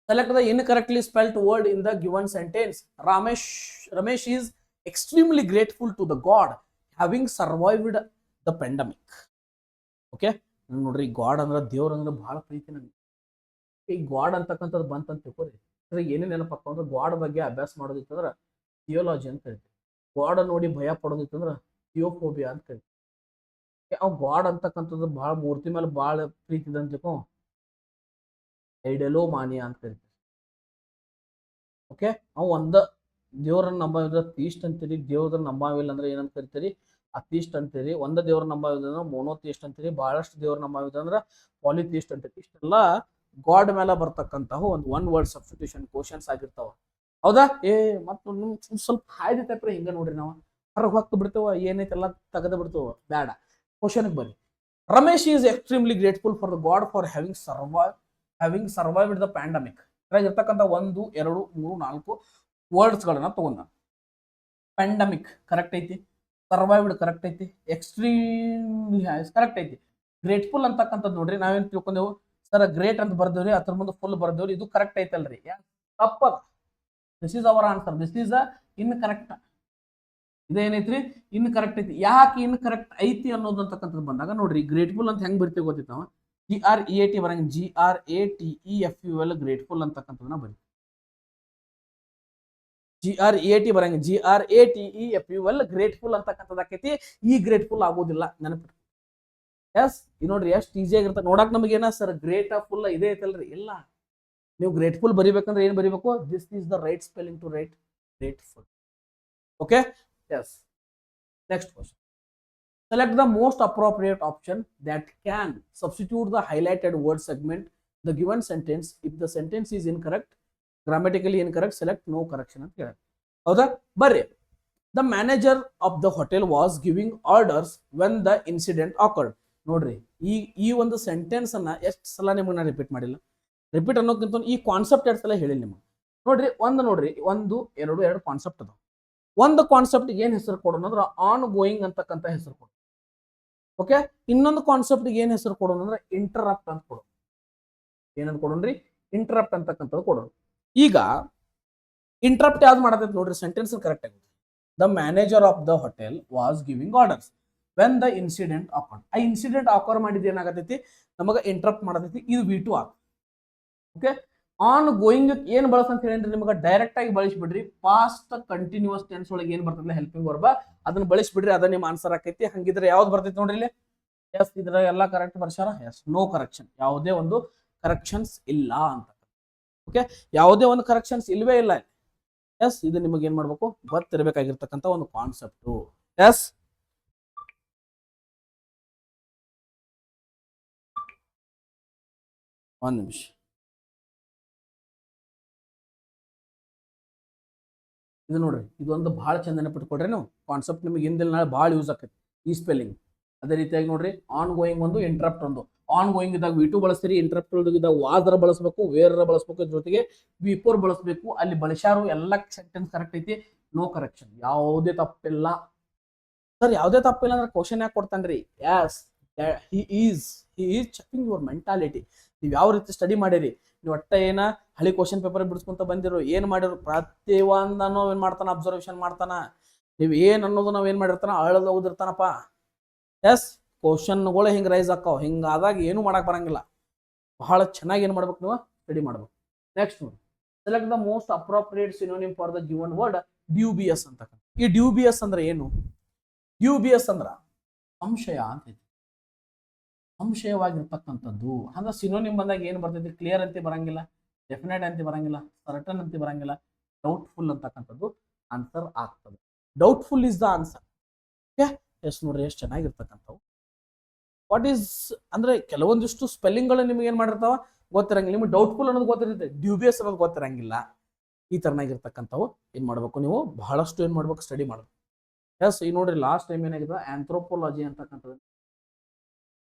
Select the incorrectly spelt word in the given sentence. Ramesh is extremely grateful to the God having survived the pandemic. Okay, ನೋಡ್ರಿ ಗಾಡ್ ಅಂದ್ರೆ ದೇವ್ರ ಅಂದ್ರೆ ಬಹಳ ಪ್ರೀತಿ ನನಗೆ. ಈ ಗಾಡ್ ಅಂತಕ್ಕಂಥದ್ದು ಬಂತಂತ ತಿಳ್ಕೊರಿ, ಏನೇನು ನೆನಪಪ್ಪ ಅಂದ್ರೆ ಗಾಡ್ ಬಗ್ಗೆ ಅಭ್ಯಾಸ ಮಾಡೋದಿತ್ತಂದ್ರೆ ಥಿಯೋಲಾಜಿ ಅಂತ ಕರಿತೀವಿ. ಗಾಡ್ ನೋಡಿ ಭಯ ಪಡೋದಿತ್ತಂದ್ರೆ ಥಿಯೋಫೋಬಿಯಾ ಅಂತ ಕರಿತೀವಿ. ಅವ್ ಗಾಡ್ ಅಂತಕ್ಕಂಥದ್ದು ಬಹಳ ಮೂರ್ತಿ ಮೇಲೆ ಬಹಳ ಪ್ರೀತಿ ಇದೆ ಅಂತ ತಿಳ್ಕೊ, ಐಡಲೋ ಮಾನಿಯಾ ಅಂತ ಕರಿತೀವಿ. ಓಕೆ ಅವ್ ಒಂದ ದೇವ್ರನ್ನ ನಂಬಿದ್ರೆ ತೀಸ್ಟ್ ಅಂತೀರಿ, ದೇವ್ರನ್ನ ನಂಬಾವಿಲ್ಲ ಅಂದ್ರೆ ಏನಂತ ಕರಿತೀರಿ, ಅಥೀಸ್ಟ್ ಅಂತೀರಿ. ಒಂದ ದೇವ್ರ ನಂಬಾವಿದ್ರೆ ಮೋನೋಥೀಸ್ಟ್ ಅಂತೀರಿ, ಬಹಳಷ್ಟು ದೇವ್ರ ನಂಬಾವಿದ್ರೆ ಅಂದ್ರೆ ಪಾಲಿಥೀಸ್ಟ್ ಅಂತೀರಿ. ಇಷ್ಟೆಲ್ಲ ಗಾಡ್ ಮೇಲೆ ಬರ್ತಕ್ಕಂತಹ ಒಂದು ಒನ್ ವರ್ಡ್ ಸಬ್ಸ್ಟಿಟ್ಯೂಷನ್ ಕ್ವಶನ್ಸ್ ಆಗಿರ್ತಾವ. ಹೌದಾ, ಮತ್ತ ಸ್ವಲ್ಪ ಹಾಯ್ದಿ ಟೈಪ್ ಹಿಂಗ ನೋಡ್ರಿ, ನಾವು ಹೊರಗೆ ಹೊತ್ತು ಬಿಡ್ತೇವ, ಏನೈತೆಲ್ಲ ತೆಗೆದು ಬಿಡ್ತೇವ, ಬೇಡ. ಕ್ವಶನ್ಗೆ ಬರ್ರಿ. Ramesh is extremely grateful for the god for having survived the pandemic. ಇರ್ತಕ್ಕಂಥ 1 2 3 4 ವರ್ಡ್ಸ್ ಗಳನ್ನ ತಗೊಂಡ. ಪ್ಯಾಂಡಮಿಕ್ ಕರೆಕ್ಟ್ ಐತಿ, ಸರ್ವೈವ್ಡ್ ಕರೆಕ್ಟ್ ಐತಿ, ಎಕ್ಸ್ಟ್ರೀಮ್ಲಿ ಕರೆಕ್ಟ್ ಐತಿ. ಗ್ರೇಟ್ಫುಲ್ ಅಂತಕ್ಕಂಥದ್ದು ನೋಡ್ರಿ ನಾವೇನ್ ತಿಳ್ಕೊಂಡೆವು, ಸರ್ ಗ್ರೇಟ್ ಅಂತ ಬರ್ದೇವ್ರಿ, ಅದ್ರ ಮುಂದೆ ಫುಲ್ ಬರ್ದೇವ್ರಿ, ಇದು ಕರೆಕ್ಟ್ ಐತಲ್ರಿ, ತಪ್ಪದ. This is our answer, this is incorrect. ಇದೇನೈತ್ರಿ ಇನ್ ಕರೆಕ್ಟ್ ಐತಿ. ಯಾಕೆ ಇನ್ ಕರೆಕ್ಟ್ ಐತಿ ಅನ್ನೋದು ಅಂತಕ್ಕಂಥದ್ದು ಬಂದಾಗ ನೋಡ್ರಿ, ಗ್ರೇಟ್ಫುಲ್ ಅಂತ ಹೆಂಗ್ ಬರ್ತೀವಿ ಗೊತ್ತಿತ್ತು ನಾವು, GREAT ಬರಂಗ GRATEFUL ಗ್ರೇಟ್ಫುಲ್ ಅಂತಕ್ಕಂಥದನ್ನ ಬರೀ. GREAT ಬರಂಗ GRATEFUL ಗ್ರೇಟ್ಫುಲ್ ಅಂತಕ್ಕಂಥದ್ದಾಕೈತಿ. ಈ ಗ್ರೇಟ್ಫುಲ್ ಆಗೋದಿಲ್ಲ, ನೆನಪಿಟ್ಟು. ಎಸ್ ಈ ನೋಡ್ರಿ ಎಷ್ಟು ಈಸಿ ಆಗಿರ್ತ ನೋಡಕ್. ನಮಗೆ ಏನ ಸರ್ ಗ್ರೇಟ್ ಫುಲ್ ಇದೇ ಐತಲ್ರಿ, ಇಲ್ಲ. ನೀವು ಗ್ರೇಟ್ಫುಲ್ ಬರಿಬೇಕಂದ್ರೆ ಏನ್ ಬರಿಬೇಕು, this is the right spelling to write grateful. Okay yes next question. Select the most appropriate option that can substitute the highlighted word segment the given sentence. If the sentence is incorrect, grammatically incorrect, select no correction ಅಂತ ಹೇಳಿ. ಹೌದಾ, ಬರ್ರಿ. The manager of the hotel was giving orders when the incident occurred. ನೋಡ್ರಿ ಈ ಒಂದು sentence ಅನ್ನ ಎಷ್ಟು ಸಲ ನಿಮಗೆ ನಾನು ರಿಪೀಟ್ ಮಾಡಿಲ್ಲ. ರಿಪೀಟ್ ಅನ್ನೋಕ್ಕಿಂತ ಈ ಕಾನ್ಸೆಪ್ಟ್ ಎರಡು ಸಲ ಹೇಳಿಲ್ಲ ನಿಮಗೆ. ನೋಡ್ರಿ ನೋಡ್ರಿ 1 2 ಕಾನ್ಸೆಪ್ಟ್ ಅದಾವ. ಒಂದು ಕಾನ್ಸೆಪ್ಟ್ ಏನ್ ಹೆಸರು ಕೊಡೋಣ ಅಂದ್ರೆ ಆನ್ ಗೋಯಿಂಗ್ ಅಂತಕ್ಕಂಥ ಹೆಸರು ಕೊಡು. ಓಕೆ, ಇನ್ನೊಂದು ಕಾನ್ಸೆಪ್ಟ್ ಏನ್ ಹೆಸರು ಕೊಡೋಣ ಅಂದ್ರೆ ಇಂಟರಪ್ಟ್ ಅಂತ ಕೊಡೋಣ. ಏನಂತ ಕೊಡೋಣ್ರಿ, ಇಂಟರಪ್ಟ್ ಅಂತಕ್ಕಂಥದ್ದು ಕೊಡೋಣ. ಈಗ ಇಂಟರಪ್ಟ್ ಯಾವ್ದು ಮಾಡತೈತಿ ನೋಡ್ರಿ, ಸೆಂಟೆನ್ಸ್ ಕರೆಕ್ಟ್ ಆಗುತ್ತೆ. The manager of the hotel was giving orders. When the incident occur. ಆ ಇನ್ಸಿಡೆಂಟ್ ಆಕರ್ ಮಾಡಿದ್ದು ಏನಾಗತೈತಿ, ನಮಗೆ ಇಂಟರಪ್ಟ್ ಮಾಡತೈತಿ, ಇದು V2 ಆಗ್ತದೆ. ಓಕೆ, ಆನ್ ಗೋಯಿಂಗ್ ಏನ್ ಬಳಸಂತ ಹೇಳಿ ನಿಮಗೆ ಡೈರೆಕ್ಟ್ ಆಗಿ ಬಳಸ್ಬಿಡ್ರಿ. ಪಾಸ್ಟ್ ಕಂಟಿನ್ಯೂಸ್ ಟೆನ್ಸ್ ಒಳಗೆ ಏನ್ ಬರ್ತದೆ ಹೆಲ್ಪಿಂಗ್ ವರ್ಬ್, ಅದನ್ನ ಬಳಸ್ಬಿಡ್ರಿ, ಅದ ನಿಮ್ಮ ಆನ್ಸರ್ ಆಕೈತಿ. ಹಂಗಿದ್ರೆ ಯಾವ್ದು ಬರ್ತೈತಿ ನೋಡ್ರಿ ಇಲ್ಲಿ. ಎಸ್, ಇದ್ರ ಎಲ್ಲ ಕರೆಕ್ಟ್ ಬರ್ಸಾರ. ಎಸ್, ನೋ ಕರೆಕ್ಷನ್, ಯಾವುದೇ ಒಂದು ಕರೆಕ್ಷನ್ಸ್ ಇಲ್ಲ ಅಂತ. ಓಕೆ, ಯಾವುದೇ ಒಂದು ಕರೆಕ್ಷನ್ಸ್ ಇಲ್ವೇ ಇಲ್ಲ. ಎಸ್, ಇದು ನಿಮಗೆ ಏನ್ ಮಾಡ್ಬೇಕು, ಗೊತ್ತಿರಬೇಕಾಗಿರ್ತಕ್ಕಂಥ ಒಂದು ಕಾನ್ಸೆಪ್ಟ್. ಎಸ್, ಒಂದ್ ನಿಮಿಷ. ಇದು ನೋಡ್ರಿ, ಇದೊಂದು ಬಹಳ ಚಂದ ನೆನಪಿಟ್ಕೊಡ್ರಿ ನೀವು. ಕಾನ್ಸೆಪ್ಟ್ ನಿಮಗೆ ಹಿಂದಿನ ನಾಳೆ ಭಾಳ ಯೂಸ್ ಆಕೈತಿ, ಈ ಸ್ಪೆಲ್ಲಿಂಗ್. ಅದೇ ರೀತಿಯಾಗಿ ನೋಡ್ರಿ, ಆನ್ ಗೋಯಿಂಗ್ ಒಂದು, ಇಂಟರಪ್ಟ್ ಒಂದು. ಆನ್ ಗೋಯಿಂಗ್ ಇದ್ದಾಗ V2 ಬಳಸ್ತೀರಿ, ಇಂಟರಪ್ಟ್ ಇದ್ದಾಗ ವಾದರ ಬಳಸಬೇಕು, ವೇರರ ಬಳಸಬೇಕು, ಜೊತೆಗೆ V4 ಬಳಸಬೇಕು. ಅಲ್ಲಿ ಬಳಸ್ಯಾರು, ಎಲ್ಲ ಸೆಂಟೆನ್ಸ್ ಕರೆಕ್ಟ್ ಐತಿ, ನೋ ಕರೆಕ್ಷನ್, ಯಾವುದೇ ತಪ್ಪಿಲ್ಲ. ಸರ್ ಯಾವುದೇ ತಪ್ಪಿಲ್ಲ ಅಂದ್ರೆ ಕ್ವಶನ್ ಯಾಕೆ ಕೊಡ್ತಾನ್ರಿ? Yes, he is checking your mentality. ನೀವು ಯಾವ ರೀತಿ ಸ್ಟಡಿ ಮಾಡಿರಿ, ನೀವು ಒಟ್ಟ ಏನ ಹಳಿ ಕ್ವಶನ್ ಪೇಪರ್ ಬಿಡಿಸ್ಕೊಂತ ಬಂದಿರೋ, ಏನ್ ಮಾಡಿರೋ ಪ್ರತಿಯೊಂದನ್ನು ಏನ್ ಮಾಡ್ತಾನ, ಅಬ್ಸರ್ವೇಷನ್ ಮಾಡ್ತಾನ. ನೀವು ಏನ್ ಅನ್ನೋದು ನಾವ್ ಏನ್ ಮಾಡಿರ್ತಾನ, ಅಳದ ಓದಿರ್ತಾನಪ್ಪ. ಎಸ್, ಕ್ವಶನ್ಗಳು ಹಿಂಗ್ ರೈಸ್ ಆಕಾವ್, ಹಿಂಗಾದಾಗ ಏನು ಮಾಡಕ್ ಬರಂಗಿಲ್ಲ. ಬಹಳ ಚೆನ್ನಾಗಿ ಏನ್ ಮಾಡ್ಬೇಕು, ನೀವು ಸ್ಟಡಿ ಮಾಡ್ಬೇಕು. ನೆಕ್ಸ್ಟ್ ನೋಡಿ, select the most appropriate synonym for the given word dubious ಅಂತ. ಈ ಡ್ಯೂಬಿಯಸ್ ಅಂದ್ರೆ ಏನು? ಡ್ಯೂಬಿಯಸ್ ಅಂದ್ರ ಸಂಶಯ ಅಂತ, ಸಂಶಯವಾಗಿರ್ತಕ್ಕಂಥದ್ದು. ಅಂದ್ರೆ ಸಿನೋನಿಮ್ ಬಂದಾಗ ಏನ್ ಬರ್ತೈತಿ, ಕ್ಲಿಯರ್ ಅಂತ ಬರಂಗಿಲ್ಲ, ಡೆಫಿನೆಟ್ ಅಂತ ಬರಂಗಿಲ್ಲ, ಸರ್ಟನ್ ಅಂತ ಬರಂಗಿಲ್ಲ, ಡೌಟ್ಫುಲ್ ಅಂತಕ್ಕಂಥದ್ದು ಆನ್ಸರ್ ಆಗ್ತದೆ. Doubtful is the answer. Okay, yes ನೋಡ್ರಿ, ಎಷ್ಟು ಚೆನ್ನಾಗಿರ್ತಕ್ಕಂಥವು. ವಾಟ್ ಈಸ್ ಅಂದ್ರೆ ಕೆಲವೊಂದಿಷ್ಟು ಸ್ಪೆಲ್ಲಿಂಗ್ಗಳು ನಿಮ್ಗೆ ಏನ್ ಮಾಡಿರ್ತಾವ ಗೊತ್ತಿರಂಗಿಲ್ಲ. ನಿಮ್ಗೆ ಡೌಟ್ಫುಲ್ ಅನ್ನೋದು ಗೊತ್ತಿರುತ್ತೆ, ಡ್ಯೂಬಿಯಸ್ ಅನ್ನೋದು ಗೊತ್ತಿರಂಗಿಲ್ಲ. ಈ ತರನಾಗಿರ್ತಕ್ಕಂಥವು ಏನ್ ಮಾಡ್ಬೇಕು, ನೀವು ಬಹಳಷ್ಟು ಏನ್ ಮಾಡ್ಬೇಕು, ಸ್ಟಡಿ ಮಾಡ್ಬೇಕು. ಎಸ್, ಈ ನೋಡ್ರಿ, ಲಾಸ್ಟ್ ಟೈಮ್ ಏನಾಗಿದೆ, ಆಂಥ್ರೋಪೋಲಜಿ ಅಂತಕ್ಕಂಥದ್ದು,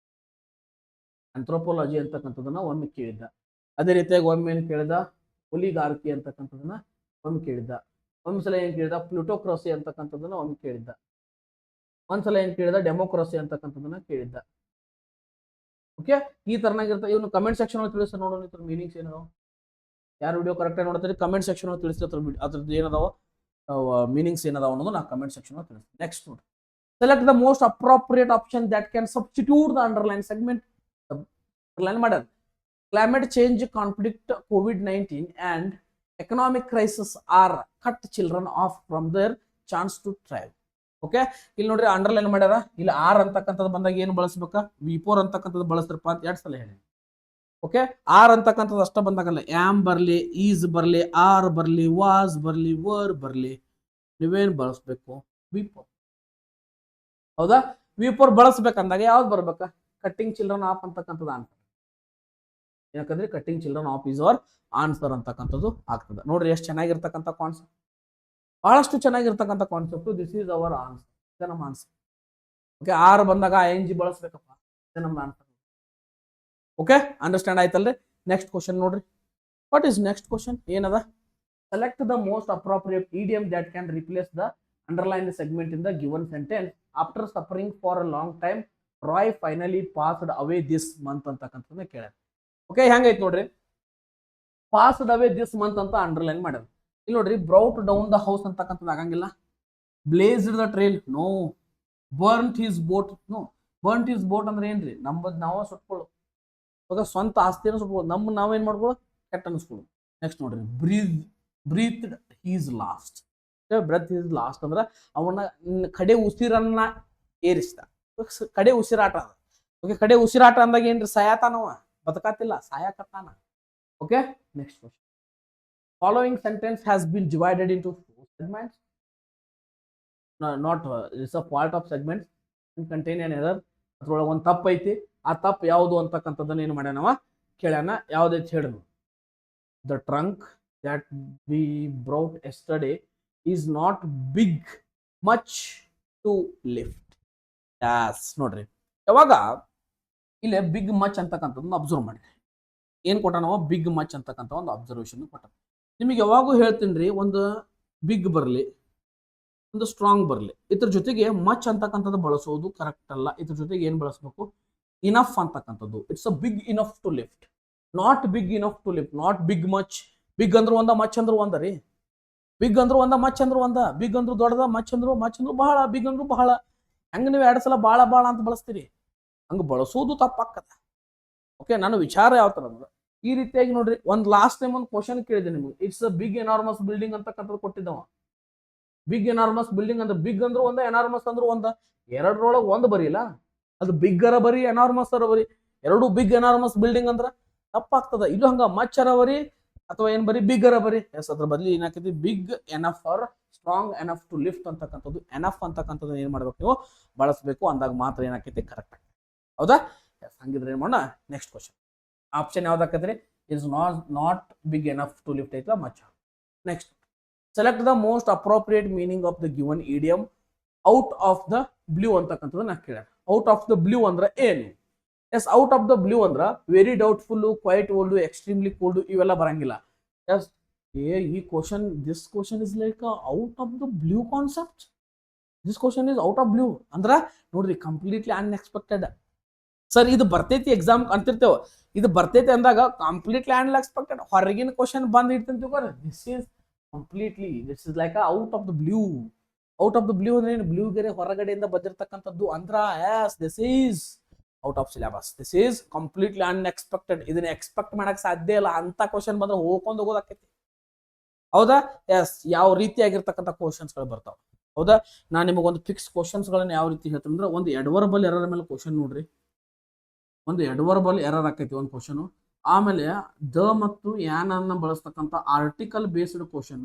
ಆಂಥ್ರೋಪೋಲಜಿ ಅಂತಕ್ಕಂಥದನ್ನ ಒಮ್ಮೆ ಕೇಳಿದ್ದ. ಅದೇ ರೀತಿಯಾಗಿ ಒಮ್ಮೆ ಏನ್ ಕೇಳಿದ, ಒಲಿಗಾರ್ಕಿ ಅಂತಕ್ಕಂಥದನ್ನ ಒಮ್ಮೆ ಕೇಳಿದ್ದ. ಒಂದ್ಸಲ ಏನ್ ಕೇಳಿದ, ಪ್ಲೂಟೋಕ್ರಸಿ ಅಂತಕ್ಕಂಥದನ್ನ ಒಮ್ಮೆ ಕೇಳಿದ್ದ. ಒಂದ್ಸಲ ಏನ್ ಕೇಳಿದ, ಡೆಮೋಕ್ರಸಿ ಅಂತಕ್ಕಂಥದನ್ನ ಕೇಳಿದ್ದ. ಓಕೆ, ಈ ತರನಾಗಿರ್ತ. ಇವನು ಕಮೆಂಟ್ ಸೆಕ್ಷನ್ ಅಲ್ಲಿ ತಿಳಿಸಿ ನೋಡೋಣ, ಇದ್ರ ಮೀನಿಂಗ್ಸ್ ಏನದಾವ. ಯಾರು ವಿಡಿಯೋ ಕರೆಕ್ಟ್ ಆಗಿ ನೋಡ್ತೀರಿ ಕಮೆಂಟ್ ಸೆಕ್ಷನ್ ಅಲ್ಲಿ ತಿಳಿಸಿ, ಅದ್ರದ್ದು ಏನದಾವ ಮೀನಿಂಗ್ಸ್ ಏನದಾವ ಅನ್ನೋದು ನಾ ಕಮೆಂಟ್ ಸೆಕ್ಷನ್ ಅಲ್ಲಿ ತಿಳಿಸಿ. ನೆಕ್ಸ್ಟ್ ನೋಡಿ, select the most appropriate option that can substitute the underline segment. Underline ಮಾಡ್ಯಾರ, climate change, conflict, COVID-19 and economic crisis are cut children off from their chance to thrive. Okay, ಇಲ್ಲಿ ನೋಡ್ರಿ underline ಮಾಡ್ಯಾರ. ಇಲ್ಲಿ R ಅಂತಕ್ಕಂಥದ್ದು ಬಂದಾಗ ಏನು ಬಳಸ್ಬೇಕಾ, V4 ಅಂತಕ್ಕಂಥದ್ದು ಬಳಸ್ತಾರಪ್ಪ ಅಂತ 2 ಸಲ ಹೇಳಿ. ಓಕೆ, ಆರ್ ಅಂತಕ್ಕಂಥದ್ದು ಅಷ್ಟ ಬಂದಾಗಲ್ಲ, ಆಮ್ ಬರ್ಲಿ, ಈಸ್ ಬರ್ಲಿ, ಆರ್ ಬರ್ಲಿ, ವಾಸ್ ಬರ್ಲಿ, ವರ್ ಬರ್ಲಿ, ನೀವೇನ್ ಬಳಸ್ಬೇಕು, V4. ಹೌದಾ, V4 ಬಳಸ್ಬೇಕಂದಾಗ ಯಾವ್ದು ಬರ್ಬೇಕಾ, ಕಟ್ಟಿಂಗ್ ಚಿಲ್ಡ್ರನ್ ಆಫ್ ಅಂತಕ್ಕಂಥದ್ದು ಆನ್ಸರ್. ಯಾಕಂದ್ರೆ cutting children off is our answer ಅಂತಕ್ಕಂಥದ್ದು ಆಗ್ತದೆ. ನೋಡ್ರಿ ಎಷ್ಟು ಚೆನ್ನಾಗಿರ್ತಕ್ಕಂಥ ಕಾನ್ಸೆಪ್ಟ್, ಬಹಳಷ್ಟು ಚೆನ್ನಾಗಿರ್ತಕ್ಕಂಥ concept. This is our answer, ಇದು ನಮ್ಮ ಆನ್ಸರ್. ಓಕೆ, ಆರ್ ಬಂದಾಗ ING ಬಳಸ್ಬೇಕಪ್ಪ, ಇದು ನಮ್ಮ ಆನ್ಸರ್. ಓಕೆ, ಅಂಡರ್ಸ್ಟ್ಯಾಂಡ್ ಆಯ್ತಲ್ರಿ. ನೆಕ್ಸ್ಟ್ ಕ್ವಶನ್ ನೋಡ್ರಿ, ವಾಟ್ ಈಸ್ ನೆಕ್ಸ್ಟ್ ಕ್ವಶನ್ ಏನದ, select the most appropriate idiom that can replace the underline segment in the given sentence. After suffering for a long time Roy finally passed away this month ಅಂತಕ್ಕಂಥದ್ದನ್ನ ಕೇಳ್ಯಾರ. Okay, ಹೆಂಗೈತಿ ನೋಡ್ರಿ, passed away this month ಅಂತ underline ಮಾಡ್ಯಾರ. ಇಲ್ಲಿ ನೋಡ್ರಿ, brought down the house ಅಂತಕ್ಕಂಥದ್ದು ಆಗಂಗಿಲ್ಲ, blazed the trail, no, burnt his boat, no. Burnt his boat ಅಂದ್ರೆ ಏನ್ರಿ, ನಮ್ಮದ್ ನಾವ ಸುಟ್ಕೊಳ್ಳು, ಇವಾಗ ಸ್ವಂತ ಆಸ್ತಿಯನ್ನು ಸುಟ್ಕೊಳ್ಳೋದು, ನಮ್ಮ ನಾವೇನ್ ಮಾಡ್ಕೊಳ್ಳೋದು, ಕೆಟ್ಟ ಅನ್ಸ್ಕೊಳ್ಳೋದು. ನೆಕ್ಸ್ಟ್ ನೋಡ್ರಿ, breathed his last. Breath his last ಅಂದ್ರೆ ಅವನ ಕಡೆ ಉಸಿರನ್ನ ಏರಿಸಿದ, ಕಡೆ ಉಸಿರಾಟ ಅದ. ಓಕೆ, ಕಡೆ ಉಸಿರಾಟ ಅಂದಾಗ ಏನ್ರಿ, ಸಾಯತಾನವ, ಬದುಕಾತಿಲ್ಲ, ಸಾಯಕತ್ತಾನ. Okay, next question, following sentence has been divided into 4 segments. Not it's a part of segments and contain an error. ಅದ್ರೊಳಗೆ ಒಂದು ತಪ್ಪು ಐತಿ, ಆ ತಪ್ಪು ಯಾವುದು ಅಂತಕ್ಕಂಥದ್ದನ್ನ ಏನು ಮಾಡ್ಯಾನವ ಕೇಳ್ಯಾನ. ಯಾವ್ದೈತಿ ಹೇಳಿ, the trunk that we brought yesterday is not big much to lift. Yes, ನೋಡ್ರಿ, ಯಾವಾಗ ಇಲ್ಲೇ ಬಿಗ್ ಮಚ್ ಅಂತಕ್ಕಂಥದ್ದನ್ನ ಅಬ್ಸರ್ವ್ ಮಾಡಿ. ಏನ್ ಕೊಟ್ಟಾನವ, ಬಿಗ್ ಮಚ್ ಅಂತಕ್ಕಂಥ ಒಂದು ಅಬ್ಸರ್ವೇಷನ್ ಕೊಟ್ಟ. ನಿಮಗೆ ಯಾವಾಗೂ ಹೇಳ್ತೀನಿ ರೀ, ಒಂದು ಬಿಗ್ ಬರಲಿ, ಒಂದು ಸ್ಟ್ರಾಂಗ್ ಬರಲಿ, ಇದ್ರ ಜೊತೆಗೆ ಮಚ್ ಅಂತಕ್ಕಂಥದ್ದು ಬಳಸೋದು ಕರೆಕ್ಟ್ ಅಲ್ಲ. ಇದ್ರ ಜೊತೆಗೆ ಏನ್ ಬಳಸಬೇಕು, ಇನಫ್ ಅಂತಕ್ಕಂಥದ್ದು. It's a big enough to lift, not big enough to lift, not big much. Big ಅಂದ್ರೆ ಒಂದ, ಮಚ್ ಅಂದ್ರೆ ಒಂದ ರೀ. ಬಿಗ್ ಅಂದ್ರೆ ಒಂದ, ಮಚ್ ಅಂದ್ರೆ ಒಂದ. ಬಿಗ್ ಅಂದ್ರೆ ದೊಡ್ಡದ, ಮಚ್ ಅಂದ್ರು ಬಹಳ, ಬಿಗ್ ಅಂದ್ರು ಬಹಳ. ಹೆಂಗೆ ನೀವು 2 ಸಲ ಭಾಳ ಭಾಳ ಅಂತ ಬಳಸ್ತೀರಿ, ಹಂಗೆ ಬಳಸೋದು ತಪ್ಪಾಗ್ತದೆ. ಓಕೆ, ನಾನು ವಿಚಾರ ಯಾವ ಥರ ಅಂದ್ರೆ ಈ ರೀತಿಯಾಗಿ ನೋಡ್ರಿ, ಒಂದು ಲಾಸ್ಟ್ ಟೈಮ್ ಒಂದು ಕ್ವಶನ್ ಕೇಳಿದೆ ನಿಮ್ಗೆ, it's a big enormous building ಅಂತಕ್ಕಂಥದ್ದು ಕೊಟ್ಟಿದ್ದವ. ಬಿಗ್ ಎನಾರ್ಮಸ್ ಬಿಲ್ಡಿಂಗ್ ಅಂದ್ರೆ ಬಿಗ್ ಅಂದ್ರೆ ಒಂದು, ಎನಾರ್ಮಸ್ ಅಂದ್ರೆ ಒಂದು, ಎರಡರೊಳಗೆ ಒಂದು ಬರೀಲ್ಲ, ಅದು ಬಿಗ್ಗರ ಬರಿ ಎನಾರ್ಮಸ್ ಅರ ಬರಿ, ಎರಡು ಬಿಗ್ ಎನಾರ್ಮಸ್ ಬಿಲ್ಡಿಂಗ್ ಅಂದ್ರೆ ತಪ್ಪಾಗ್ತದ. ಇದು ಹಂಗ ಮಚ್ಚರ ಬರಿ ಅಥವಾ ಏನ್ ಬರಿ ಬಿಗ್ಗರ ಬರಿ. ಎಸ್, ಅದ್ರ ಬದಲಿ ಏನಾಗ್ತೈತಿ, big enough or strong enough to lift ಅಂತಕ್ಕಂಥದ್ದು, ಎನಫ್ ಅಂತಕ್ಕಂಥದ್ದು ಏನ್ ಮಾಡ್ಬೇಕು ನೀವು ಬಳಸಬೇಕು, ಅಂದಾಗ ಮಾತ್ರ ಏನಾಗ್ತೈತಿ ಕರೆಕ್ಟ್ ಆಗ್ತದೆ. ಹೌದಾ? ಎಸ್, ಹಂಗಿದ್ರೆ ಏನ್ ಮಾಡೋಣ, ನೆಕ್ಸ್ಟ್ ಕ್ವಶನ್ ಆಪ್ಷನ್ ಯಾವ್ದಾಕತ್ರಿ, is not big enough to lift ಐತಲ್ಲ ಮಚ್ಚ. Next, select the most appropriate meaning of the given idiom out of the blue ಅಂತಕ್ಕಂಥದ್ದು ನಾ ಕೇಳ. ಔಟ್ ಆಫ್ ದ ಬ್ಲೂ ಅಂದ್ರೆ ಏನು? Yes, out of the blue ಅಂದ್ರ very doubtful, quite old, extremely cold ಇವೆಲ್ಲ ಬರಂಗಿಲ್ಲ. ಎಸ್, ಈ question, this question is like out of the blue concept. This question is out of blue ಅಂದ್ರ ನೋಡ್ರಿ completely unexpected. Sir ಇದು ಬರ್ತೈತಿ exam ಅಂತಿರ್ತೇವೆ, ಇದು ಬರ್ತೈತಿ ಅಂದಾಗ ಕಂಪ್ಲೀಟ್ಲಿ ಅನ್ಎಕ್ಸ್ಪೆಕ್ಟೆಡ್ ಹೊರಗಿನ ಕ್ವಶನ್ ಬಂದ್ ಇಡ್ತೀನಿ. This is completely, this is like out of the blue. Out of the blue ಅಂದ್ರೆ ಏನು? ಬ್ಲೂ ಗೆರೆ ಹೊರಗಡೆಯಿಂದ ಬಂದಿರತಕ್ಕಂಥದ್ದು ಅಂದ್ರ, yes, this is out of syllabus. This is completely unexpected. ಇದನ್ನ ಎಕ್ಸ್ಪೆಕ್ಟ್ ಮಾಡಕ್ ಸಾಧ್ಯ ಇಲ್ಲ. ಅಂತ ಕ್ವಶನ್ ಬಂದ್ರೆ ಹೋಗ್ಕೊಂಡು ಹೋಗೋದಾಕೈತಿ. ಹೌದಾ? ಎಸ್, ಯಾವ ರೀತಿಯಾಗಿರ್ತಕ್ಕಂಥ ಕ್ವಶನ್ಸ್ಗಳು ಬರ್ತಾವ. ಹೌದಾ? ನಾನು ನಿಮಗೊಂದು ಫಿಕ್ಸ್ ಕ್ವಶನ್ಸ್ಗಳನ್ನ ಯಾವ ರೀತಿ ಹೇಳ್ತೀನಿ ಅಂದ್ರೆ, ಒಂದು ಎಡ್ವರ್ಬಲ್ ಎರರ್ ಮೇಲೆ ಕ್ವಶನ್ ನೋಡ್ರಿ, ಒಂದು ಎಡ್ವರ್ಬಲ್ ಎರರ್ ಆಕೈತಿ ಒಂದು ಕ್ವಶನ್. ಆಮೇಲೆ ದ ಮತ್ತು ಯಾನ್ ಅನ್ನ ಬಳಸ್ತಕ್ಕಂಥ article based question.